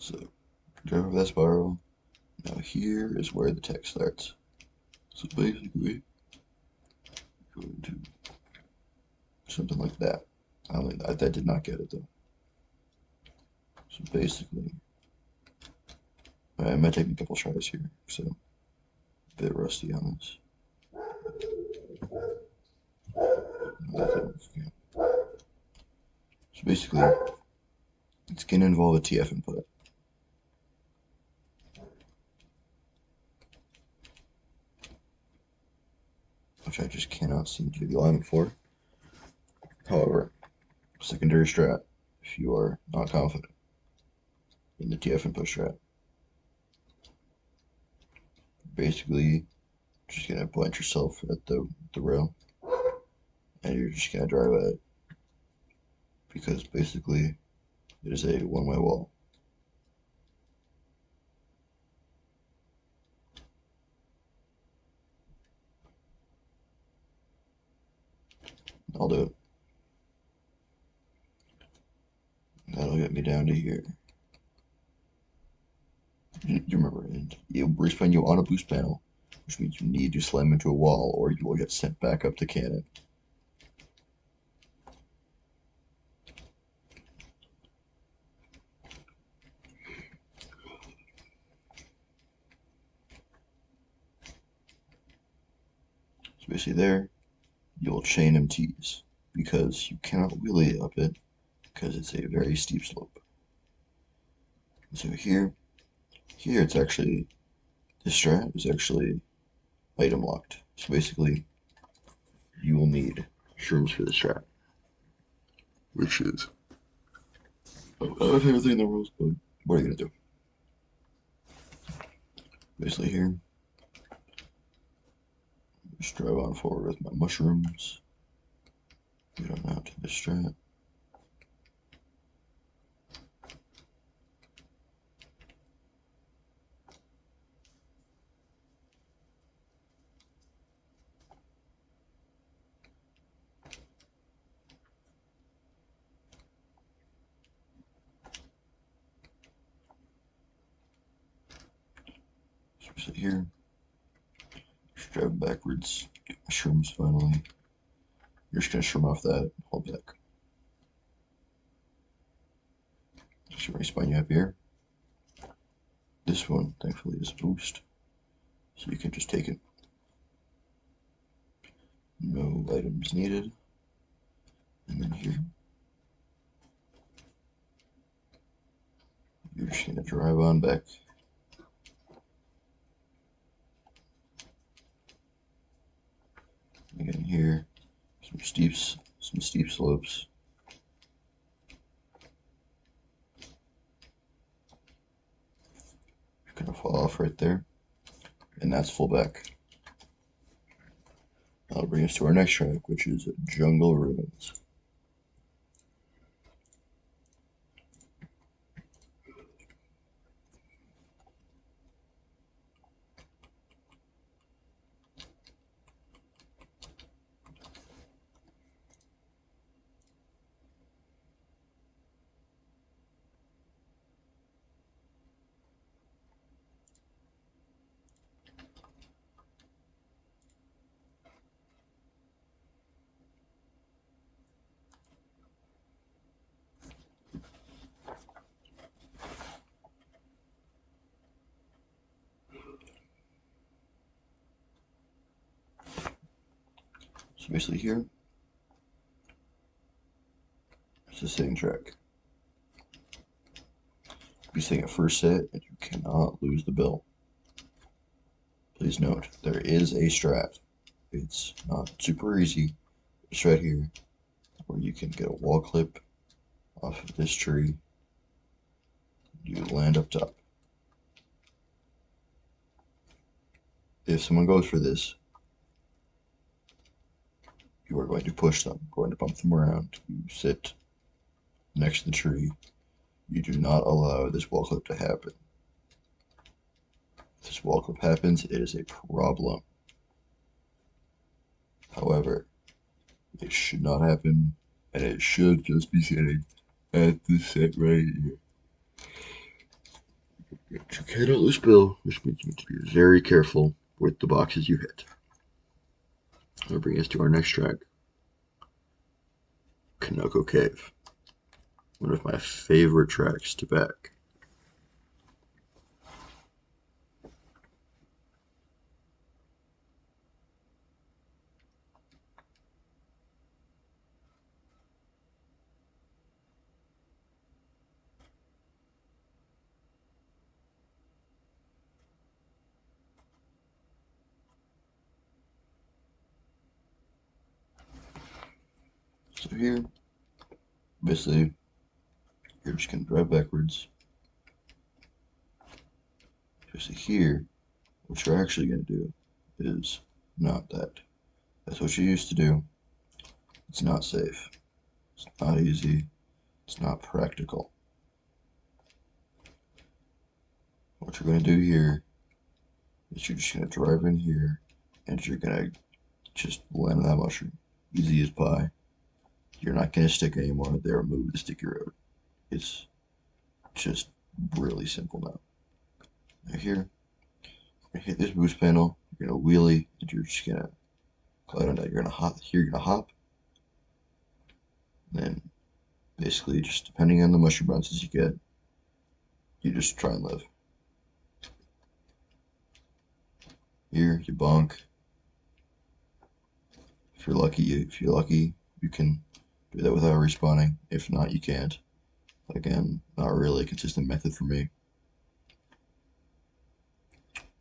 So, drive over that spiral. Now here is where the tech starts. So basically, going to something like that. I did not get it though. So basically, I might take a couple tries here, so a bit rusty on this. So basically, it's going to involve a TF input, which I just cannot seem to get the alignment for. However, secondary strat, if you are not confident in the TF input strat, basically just going to point yourself at the rail, and you're just going to drive at it, because basically it is a one-way wall. I'll do it. That'll get me down to here. You remember, and it will respawn you on a boost panel, which means you need to slam into a wall or you will get sent back up to cannon. So basically there, you'll chain MTs. because you cannot wheelie up it because it's a very steep slope. So here it's actually, this strat is actually item locked. So basically, you will need shrooms for this strat, which is my favorite thing in the world. But what are you gonna do? Basically here, just drive on forward with my mushrooms. Get on out to the strat. So sit here, just drive backwards, get my shrooms finally. You're just gonna shroom off that, hold back. So we're gonna spine you up here. This one, thankfully, is a boost, so you can just take it. No items needed. And then here, you're just gonna drive on back. Again here, some steep slopes. You're gonna fall off right there, and that's full back. That'll bring us to our next track, which is Jungle Ruins. So basically here, it's the same track. Be saying a first set, and you cannot lose the bill. Please note, there is a strat. It's not super easy. It's right here, where you can get a wall clip off of this tree. You land up top. If someone goes for this, you are going to push them, going to bump them around. You sit next to the tree. You do not allow this wall clip to happen. If this wall clip happens, it is a problem. However, it should not happen, and it should just be sitting at the set right here. You cannot lose bill, which means you need to be very careful with the boxes you hit. That'll bring us to our next track, Kanoko Cave. One of my favorite tracks to back. So here, basically, you're just gonna drive backwards. Basically here, what you're actually gonna do is not that. That's what you used to do. It's not safe. It's not easy. It's not practical. What you're gonna do here is you're just gonna drive in here and you're gonna just land that mushroom. Easy as pie. You're not gonna stick anymore. They remove the sticky road. It's just really simple now. Now here, you're gonna hit this boost panel, you're gonna wheelie, and you're just gonna glide on that. You're gonna hop here, you're gonna hop. And then basically just depending on the mushroom bounces you get, you just try and live. Here, you bonk. If you're lucky, you can do that without respawning. If not, you can't. Again, not really a consistent method for me.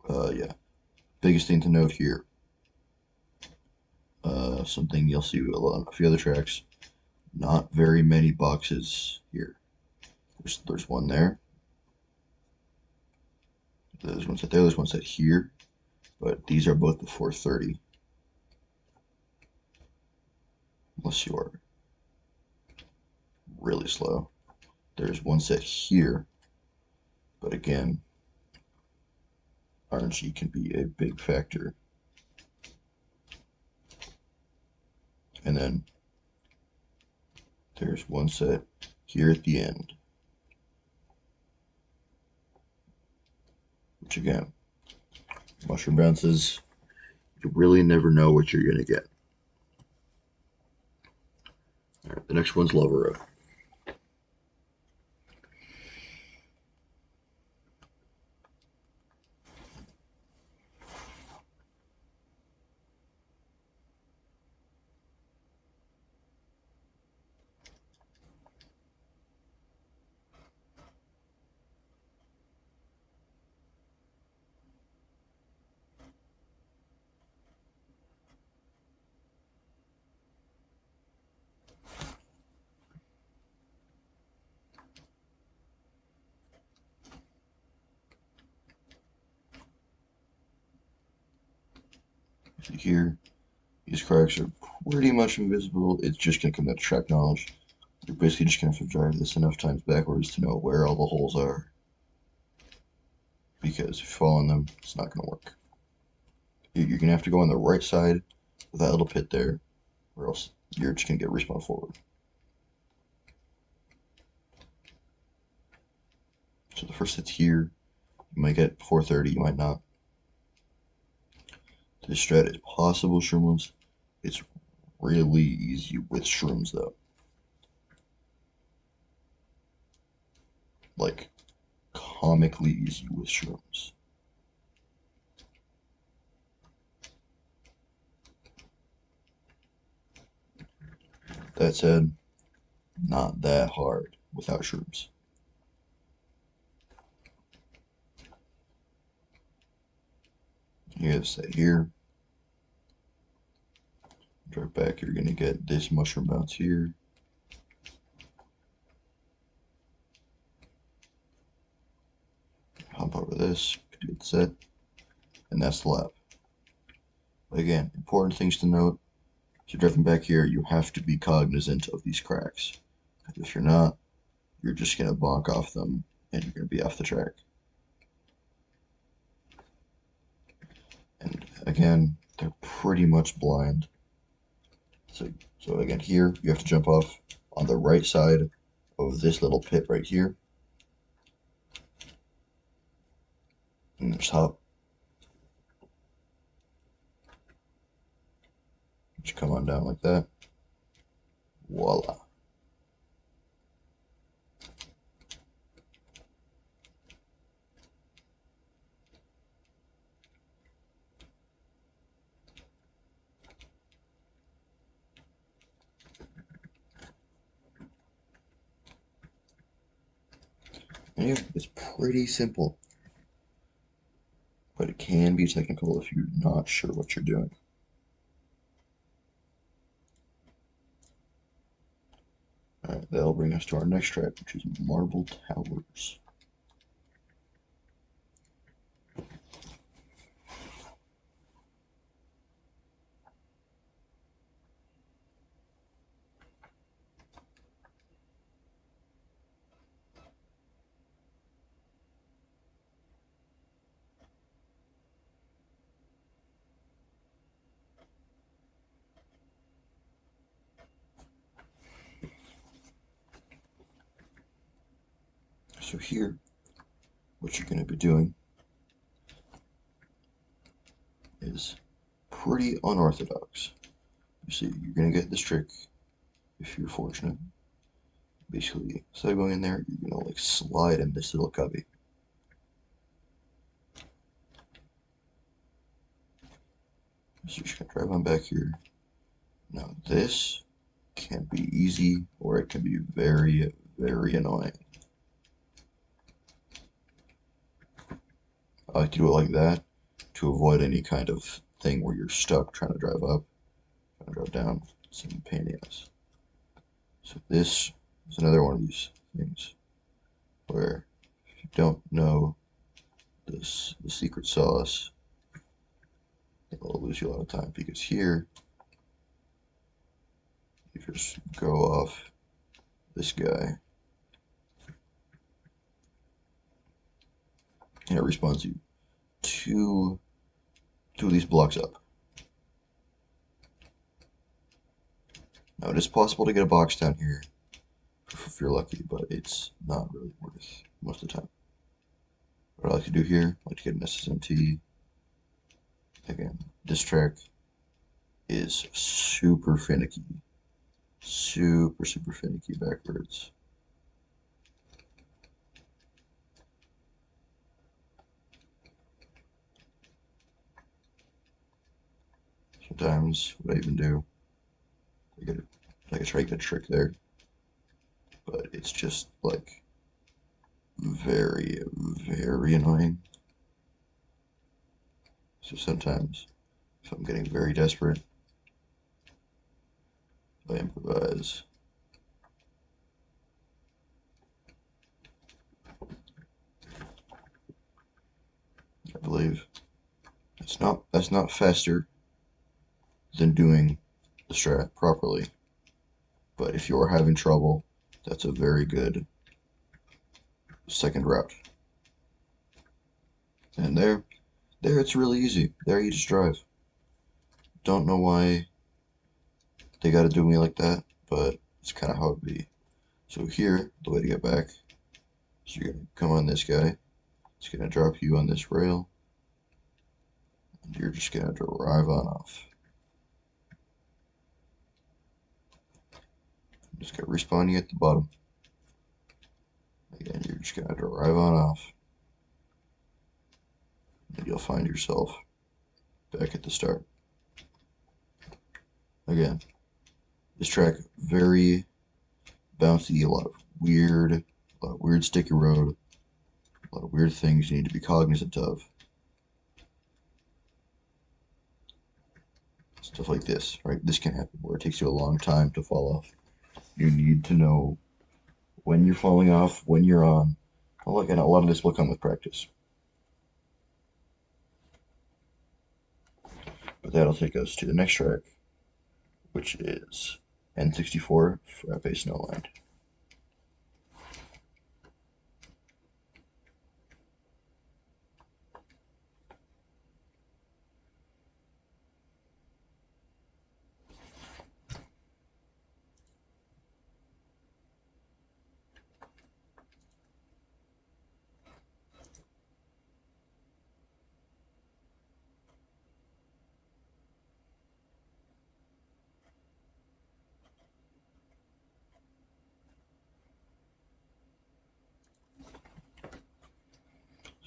Yeah. Biggest thing to note here. Something you'll see a few other tracks. Not very many boxes here. There's one there. There's one set there. There's one set here. But these are both the 430. Unless you are really slow. There's one set here. But again, RNG can be a big factor. And then there's one set here at the end. Which again, mushroom bounces, you really never know what you're going to get. All right, the next one's Lava Road. So here, these cracks are pretty much invisible. It's just going to come down to track knowledge. You're basically just going to have to drive this enough times backwards to know where all the holes are. Because if you fall in them, it's not going to work. You're going to have to go on the right side of that little pit there, or else you're just going to get respawned forward. So the first hit's here. You might get 430, you might not. This strat is possible, Shrooms. It's really easy with Shrooms, though. Like, comically easy with Shrooms. That said, not that hard without Shrooms. You have to stay here. Drive back, you're going to get this mushroom bounce here. Hop over this, do the set, and that's the lap. But again, important things to note. If you're driving back here, you have to be cognizant of these cracks. If you're not, you're just going to bonk off them, and you're going to be off the track. And again, they're pretty much blind. So again, here, you have to jump off on the right side of this little pit right here. And just hop. Just come on down like that. Voila. And yeah, it's pretty simple. But it can be technical if you're not sure what you're doing. Alright, that'll bring us to our next track, which is Marble Towers. So here, what you're going to be doing is pretty unorthodox. You see, you're going to get this trick if you're fortunate. Basically, instead of going in there, you're going to like slide in this little cubby. So you're just going to drive on back here. Now this can be easy or it can be very, very annoying. I like to do it like that to avoid any kind of thing where you're stuck trying to drive up, trying to drive down. It's a pain in the ass. So this is another one of these things where if you don't know the secret sauce, it'll lose you a lot of time, because here you just go off this guy and it respawns you two of these blocks up. Now it is possible to get a box down here if you're lucky, but it's not really worth most of the time. What I like to do here, I like to get an SSMT. Again, this track is super finicky. Super finicky backwards. Sometimes what I even do, I try to get a trick there, but it's just like very, very annoying. So sometimes, if I'm getting very desperate, I improvise. I believe that's not faster than doing the strat properly, but if you're having trouble, that's a very good second route. And there it's really easy. There you just drive. Don't know why they gotta do me like that, but it's kind of how it be. So here, the way to get back, so you're gonna come on this guy. It's gonna drop you on this rail, and you're just gonna drive on off. Just gonna respawn you at the bottom. Again, you're just gonna drive on off, and you'll find yourself back at the start. Again, this track very bouncy, a lot of weird sticky road, a lot of weird things you need to be cognizant of. Stuff like this, right? This can happen where it takes you a long time to fall off. You need to know when you're falling off, when you're on. Well, again, a lot of this will come with practice. But that'll take us to the next track, which is N64 Frappe Snowland.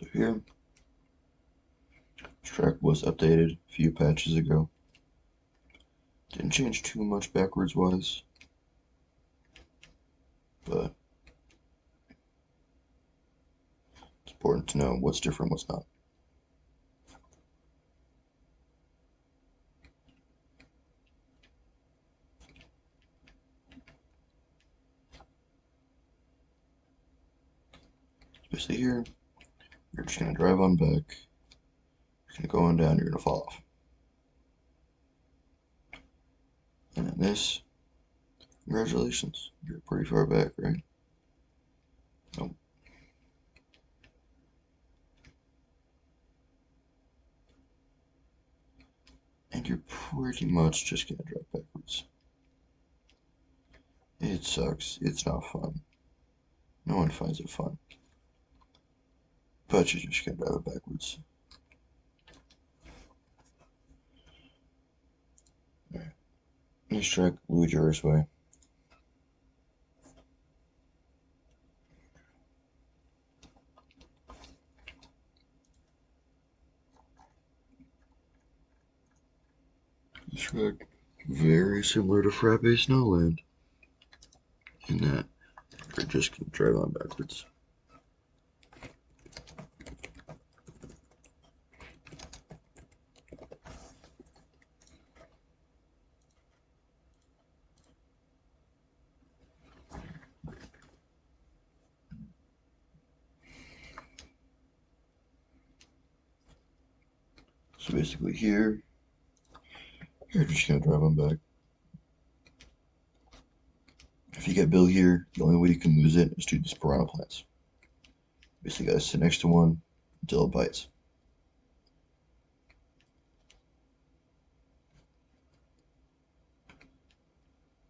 So here, this track was updated a few patches ago. Didn't change too much backwards wise, but it's important to know what's different, what's not. Especially here, you're just gonna drive on back, you're gonna go on down, you're gonna fall off. And then this, congratulations, you're pretty far back, right? Nope. And you're pretty much just gonna drive backwards. It sucks, it's not fun. No one finds it fun. But you're just gonna drive it backwards. Alright. Next track, Louis Juris Way. This track, very similar to Frappe Snowland. in that we're just going to drive on backwards. So basically here, you're just going to drive on back. If you get Bill here, the only way you can lose it is to these piranha plants. Basically, you gotta sit next to one until it bites.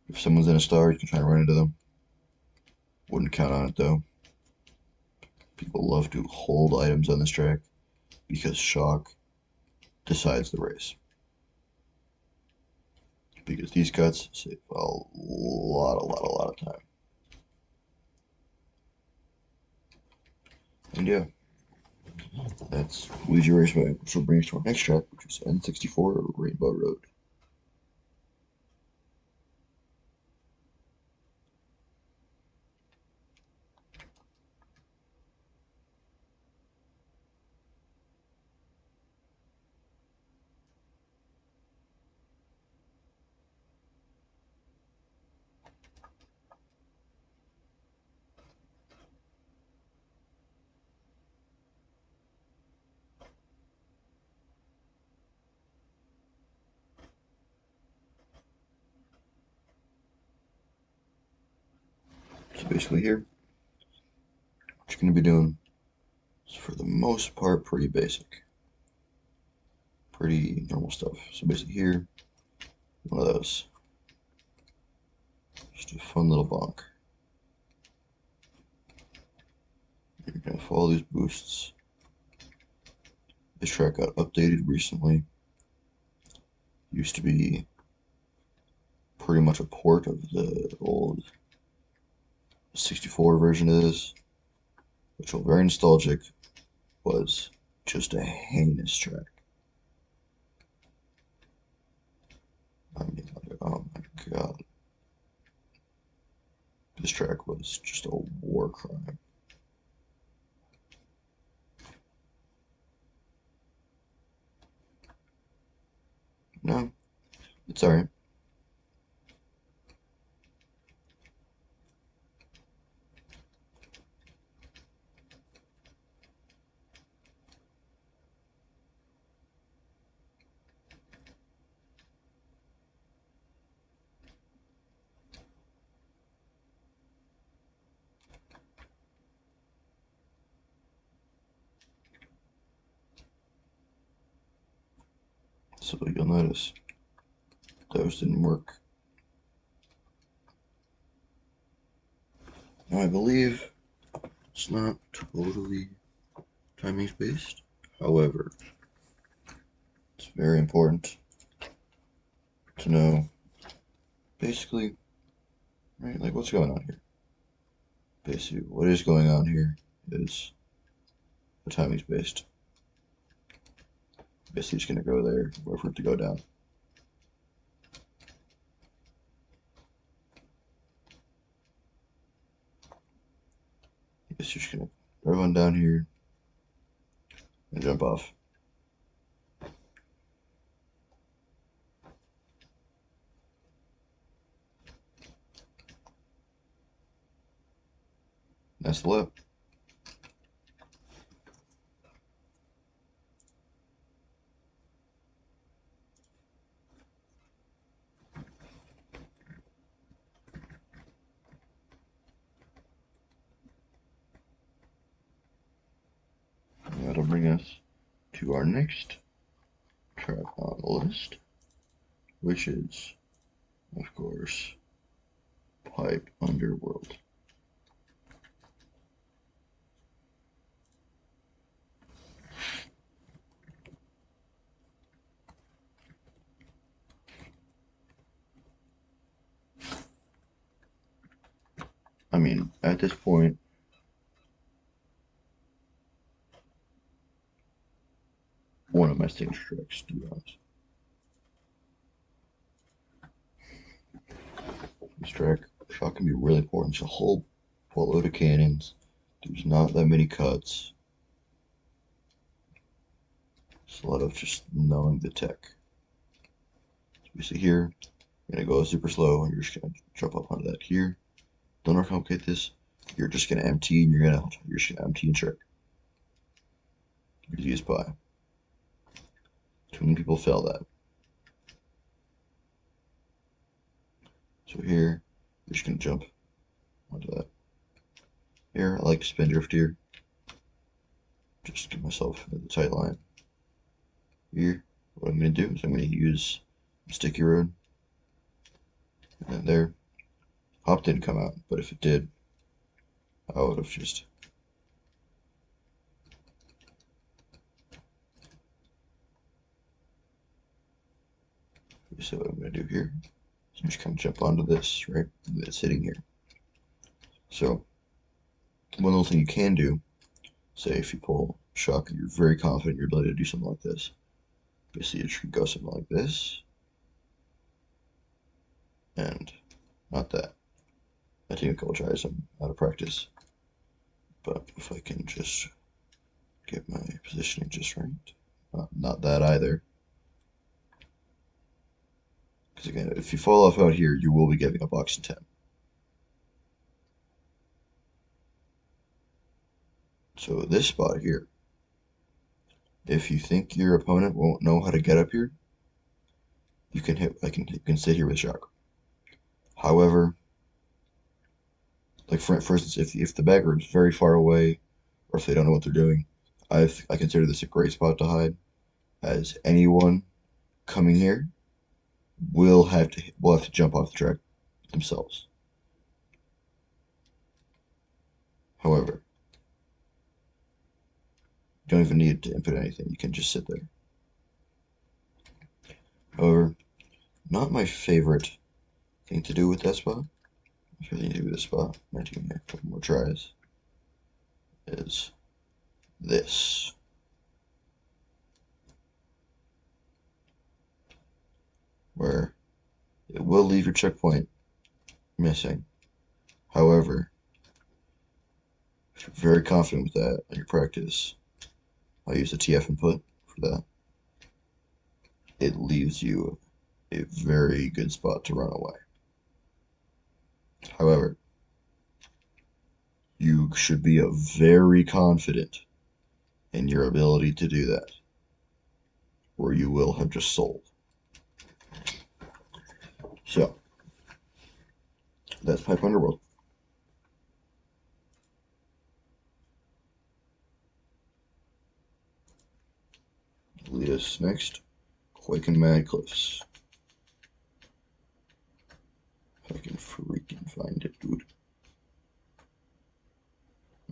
If someone's in a star, you can try and run into them. Wouldn't count on it though. People love to hold items on this track because shock decides the race. Because these cuts save a lot of time. And yeah, that's Luigi Raceway, which will bring us to our next track, which is N64 Rainbow Road. So basically here, what you're going to be doing is for the most part pretty basic. Pretty normal stuff. So basically here, one of those. Just a fun little bonk. You're going to follow these boosts. This track got updated recently. Used to be pretty much a port of the old 64 version of this, which was very nostalgic, was just a heinous track. I mean, oh my god. This track was just a war crime. No, it's alright. So you'll notice those didn't work. Now I believe it's not totally timing based. However, it's very important to know basically, right, like what's going on here. Basically, what is going on here is the timing's based. Basically, just gonna go there, wait for it to go down. It's just gonna run down here and jump off. That's the lap. That'll bring us to our next track on the list, which is, of course, Pipe Underworld. I mean, at this point, one of my signature tracks, to be honest. This track Shot can be really important. It's a whole boatload of cannons. There's not that many cuts. It's a lot of just knowing the tech. So we see here, you're gonna go super slow, and you're just gonna jump up onto that here. Don't overcomplicate this. You're just gonna empty, and you're just gonna empty and check. Easy as pie. Too many people fail that. So here, you're just gonna jump onto that. Here, I like to spin drift here. Just get myself into the tight line. Here, what I'm gonna do is I'm gonna use sticky road. And then there. Hop didn't come out, but if it did, I would have just you see what I'm gonna do here. So I'm just kind of jump onto this, right? It's sitting here. So one little thing you can do, say if you pull shock and you're very confident in your ability to do something like this, basically you should go something like this, and not that. I take a couple tries, I'm out of practice. But if I can just get my positioning just right, not that either. Because again, if you fall off out here, you will be getting a box in 10. So this spot here, if you think your opponent won't know how to get up here, you can you can sit here with shock. However, like for instance, if the bagger is very far away, or if they don't know what they're doing, I consider this a great spot to hide, as anyone coming here will have to jump off the track themselves. However, you don't even need to input anything. You can just sit there. However, not my favorite thing to do with that spot. My favorite thing to do with this spot, might take a couple more tries, is this. Where it will leave your checkpoint missing. However, if you're very confident with that in your practice, I'll use the TF input for that. It leaves you a very good spot to run away. However, you should be very confident in your ability to do that, or you will have just sold. So, that's Pipe Underworld. Lead us next, Quake and Mad Cliffs. If I can freaking find it, dude.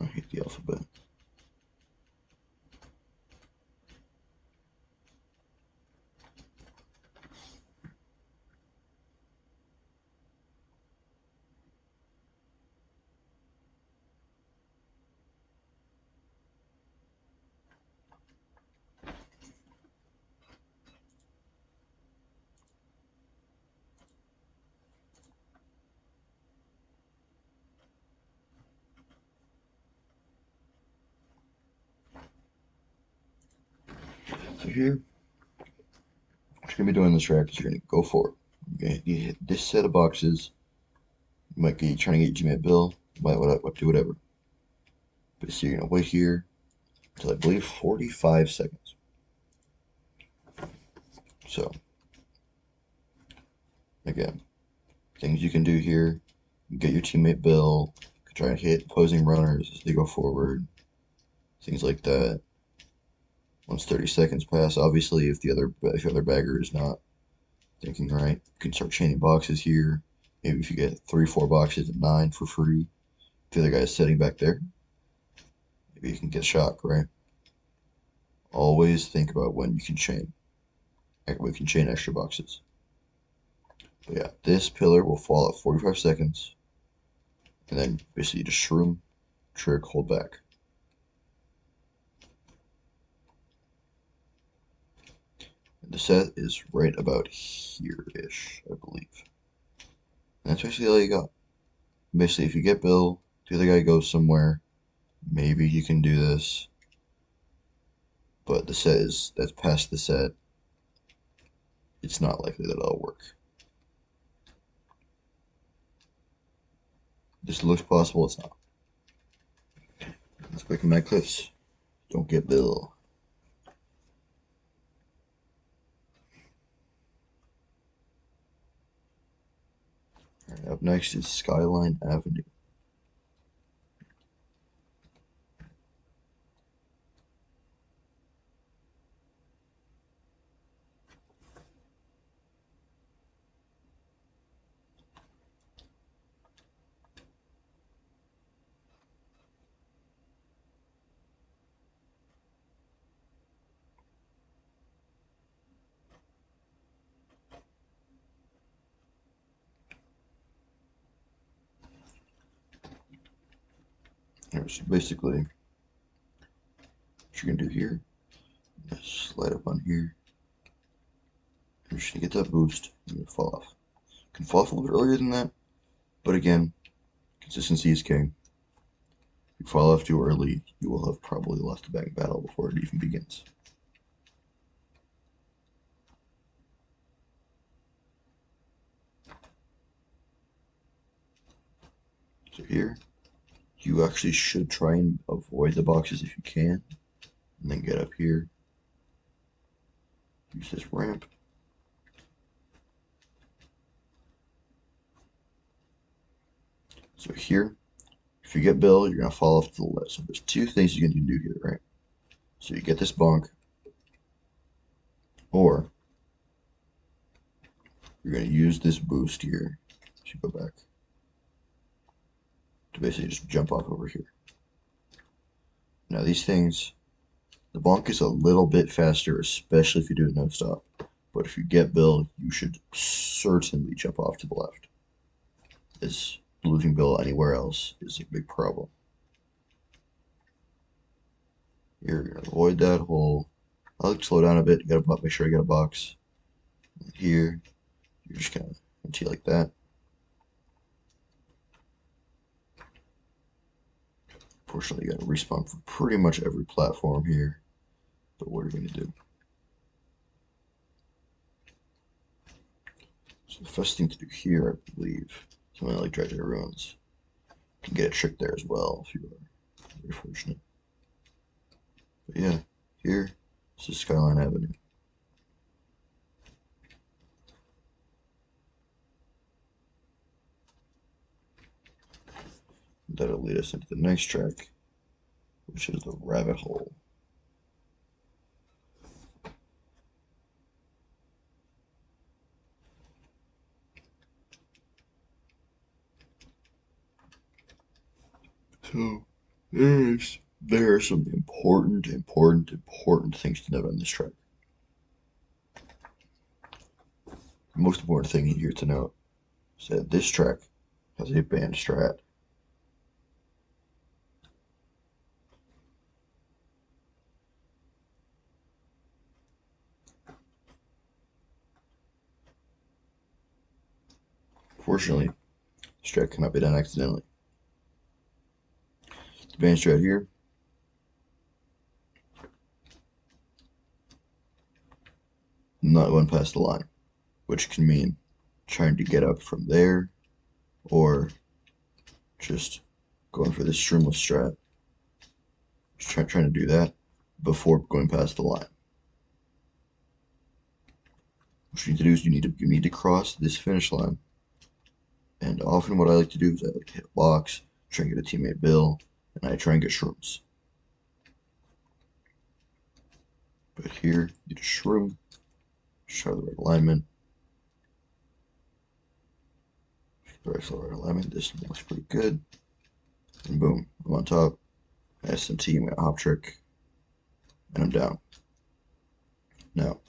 I hate the alphabet. So here, what you're going to be doing in this track is you're going to go for it. You hit this set of boxes. You might be trying to get your teammate Bill. You might do whatever. But so you're going to wait here until I believe 45 seconds. So, again, things you can do here. You get your teammate Bill. Try and hit opposing runners as they go forward. Things like that. Once 30 seconds pass, obviously, if the other bagger is not thinking right, you can start chaining boxes here. Maybe if you get 3-4 boxes at 9 for free, if the other guy is sitting back there, maybe you can get shock, right? Always think about when you can chain. We can chain extra boxes. But yeah, this pillar will fall at 45 seconds, and then basically just shroom, trick, hold back. And the set is right about here-ish, I believe. And that's basically all you got. Basically, if you get Bill, the other guy goes somewhere, maybe he can do this, but the set is, that's past the set. It's not likely that it'll work. This looks possible, it's not. Let's break my cliffs. Don't get Bill. Alright, up next is Skyline Avenue. Alright, so basically, what you're gonna do here is slide up on here. You're just gonna get that boost, and you're gonna fall off. You can fall off a little bit earlier than that, but again, consistency is king. If you fall off too early, you will have probably lost the bank battle before it even begins. So here, you actually should try and avoid the boxes if you can, and then get up here. Use this ramp. So here, if you get Bill, you're gonna fall off to the left. So there's two things you can do here, right? So you get this bonk, or you're gonna use this boost here. So go back to basically just jump off over here. Now these things, the bonk is a little bit faster, especially if you do it no stop. But if you get Bill, you should certainly jump off to the left. As losing Bill anywhere else is a big problem. You're gonna avoid that hole. I like to slow down a bit. You gotta make sure I get a box. And here, you're just gonna empty like that. Fortunately, you gotta respawn for pretty much every platform here. But what are you gonna do? So the first thing to do here, I believe, something like Dredger Ruins. You can get a trick there as well if you are very fortunate. But yeah, here, this is Skyline Avenue. That'll lead us into the next track, which is the Rabbit Hole. So there are some important things to note on this track. The most important thing here to note is that this track has a band strat. Fortunately, this track cannot be done accidentally. The band strat here, not going past the line, which can mean trying to get up from there or just going for this streamless strat. Just trying to do that before going past the line. What you need to do is you need to cross this finish line. And often what I like to do is I like to hit a box, try and get a teammate Bill, and I try and get shrooms. But here, you get a shroom, try the right alignment. The right alignment, this looks pretty good. And boom, I'm on top. SMT, I'm gonna hop trick, and I'm down. Now,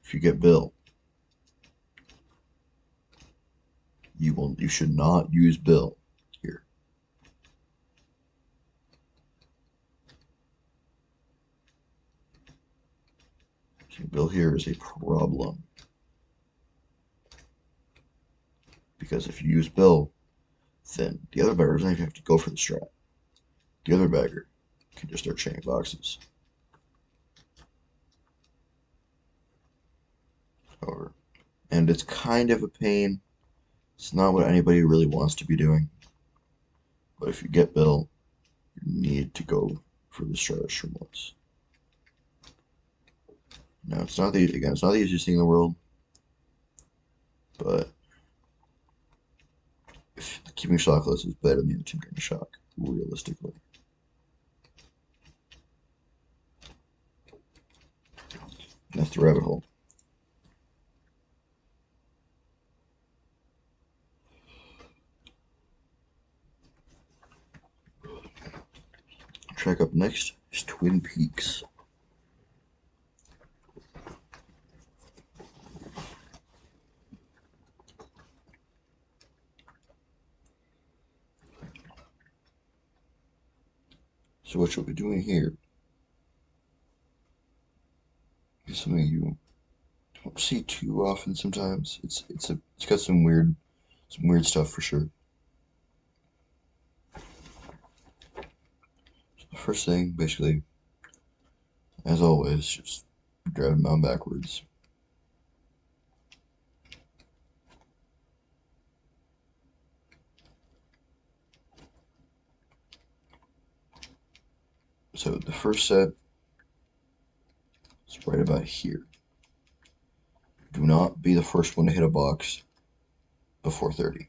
if you get Bill, you should not use Bill here. So Bill here is a problem. Because if you use Bill, then the other bagger doesn't even have to go for the strat. The other bagger can just start chaining boxes. Over. And it's kind of a pain. It's not what anybody really wants to be doing. But if you get Bill, you need to go for the strat Shrimless. Now, it's not the easiest thing in the world, but if keeping shockless is better than the other team getting shock, realistically. And that's the rabbit hole. Track up next is Twin Peaks. So what you'll be doing here is something you don't see too often sometimes. It's got some weird stuff for sure. So the first thing, basically, as always, just drive them out backwards. So the first set is right about here. Do not be the first one to hit a box before 30.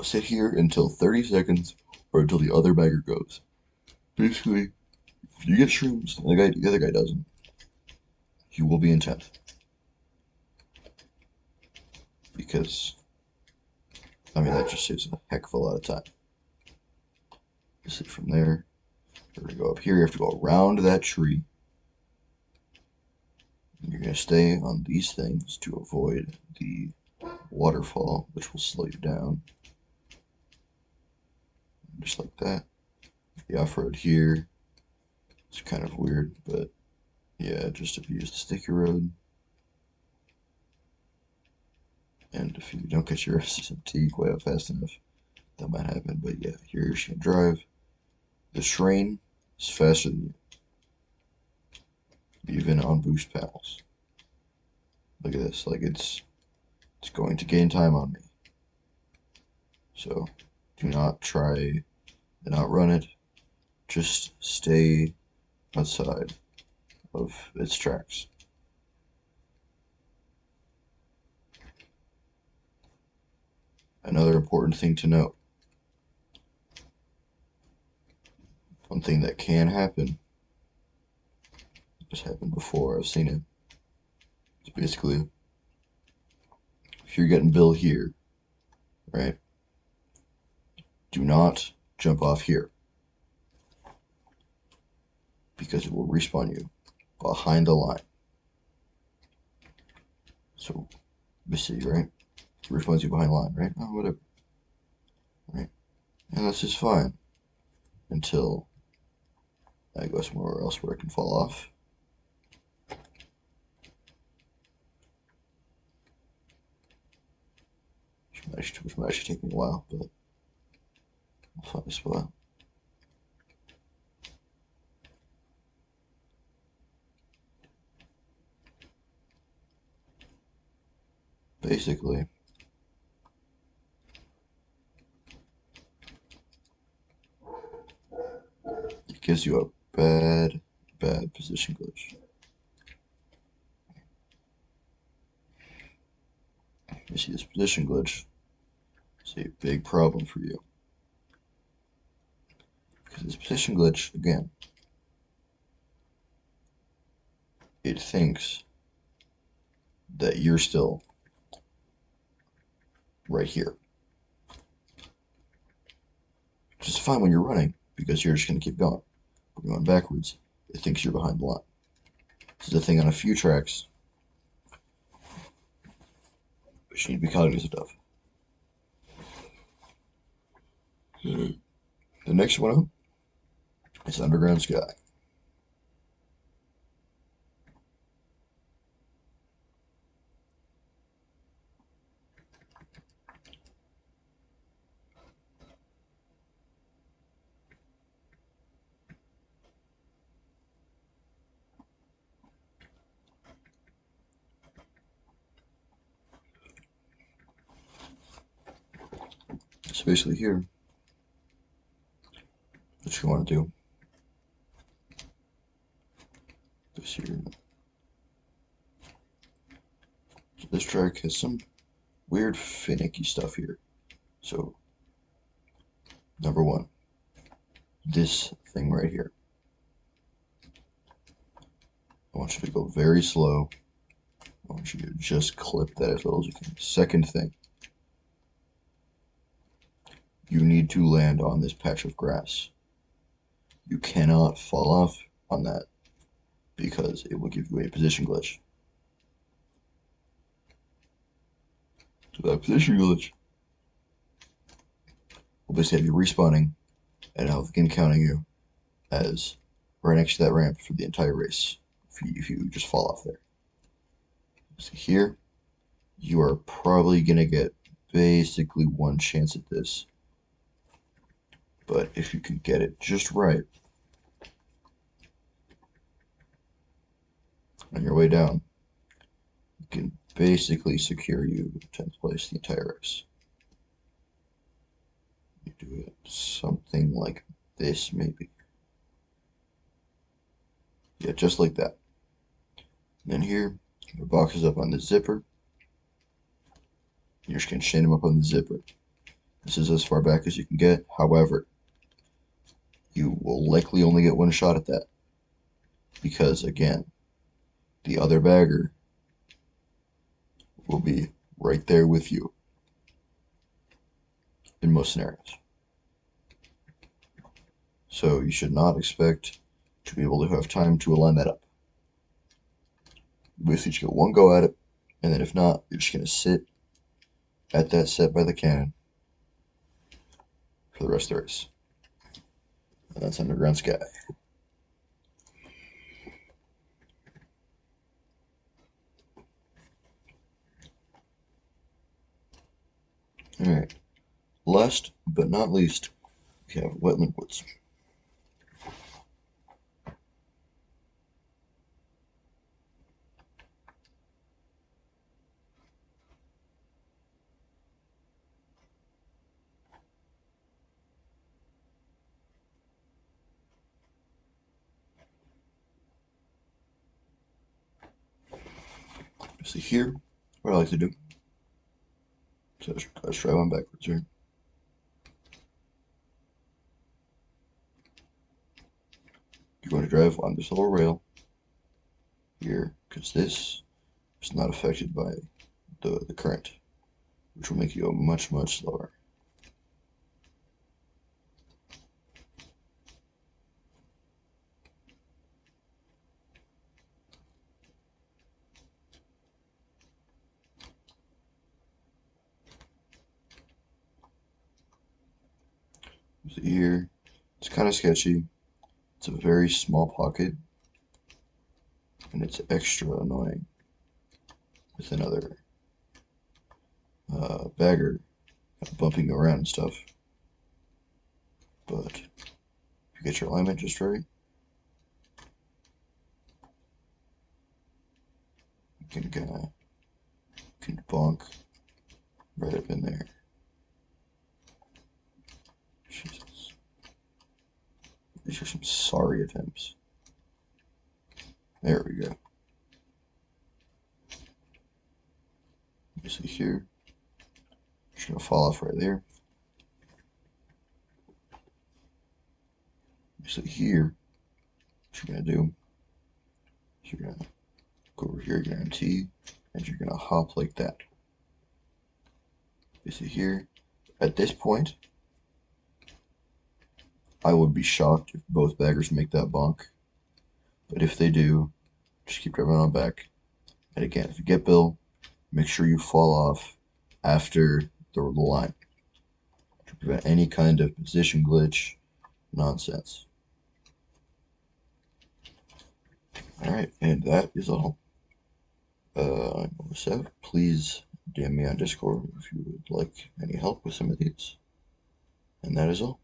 Sit here until 30 seconds or until the other bagger goes. Basically, if you get shrooms and the other guy doesn't, you will be in 10th. Because, I mean, that just saves a heck of a lot of time. You sit from there. You're going to go up here. You have to go around that tree. And you're going to stay on these things to avoid the waterfall, which will slow you down. Just like that. The off-road here. It's kind of weird, but yeah, just if you use the sticky road. And if you don't get your SMT quite up fast enough, that might happen. But yeah, here you're just going to drive. The train is faster than you, even on boost panels. Look at this, like it's going to gain time on me. So do not try and outrun it. Just stay outside of its tracks. Another important thing to note. One thing that can happen. This happened before, I've seen it. It's basically, if you're getting Bill here, right? Do not jump off here. Because it will respawn you behind the line. So, you see, right? It respawns you behind the line, right? Oh, whatever. Right? And that's just fine. Until I go somewhere else where I can fall off. Which might actually take me a while, but I'll find a spot. Basically, it gives you a bad position glitch. You see, this position glitch is a big problem for you. Because this position glitch, again, it thinks that you're still right here. Which is fine when you're running, because you're just going to keep going. But going backwards, it thinks you're behind the line. This is a thing on a few tracks which you need to be cognizant of. The next one up is Underground Sky. So basically here, what you want to do is here. So this track has some weird finicky stuff here. So number one, this thing right here. I want you to go very slow. I want you to just clip that as little as you can. Second thing, you need to land on this patch of grass. You cannot fall off on that because it will give you a position glitch. So that position glitch will basically have you respawning and have the game counting you as right next to that ramp for the entire race if you just fall off there. So here, you are probably going to get basically one chance at this. But if you can get it just right on your way down, you can basically secure you 10th place the entire race. You do it something like this, maybe. Yeah, just like that. And then here, your box is up on the zipper. You're just going to chain them up on the zipper. This is as far back as you can get. However, you will likely only get one shot at that. Because, again, the other bagger will be right there with you in most scenarios. So you should not expect to be able to have time to align that up. You basically just get one go at it, and then if not, you're just going to sit at that set by the cannon for the rest of the race. And that's Underground Sky. Alright, last but not least, we have Wetland Woods. See here, what I like to do. So let's try one backwards here. You're going to drive on this little rail here, because this is not affected by the current, which will make you go much, much slower. See here, it's kind of sketchy. It's a very small pocket, and it's extra annoying with another bagger bumping around and stuff. But if you get your alignment just right, you can bonk right up in there. Jesus. These are some sorry attempts. There we go. You see here, just gonna fall off right there. You see here, what you're gonna do is you're gonna go over here, you're gonna T, and you're gonna hop like that. You see here, at this point, I would be shocked if both baggers make that bonk. But if they do, just keep driving on back. And again, if you get Bill, make sure you fall off after the line to prevent any kind of position glitch nonsense. Alright, and that is all. So please DM me on Discord if you would like any help with some of these. And that is all.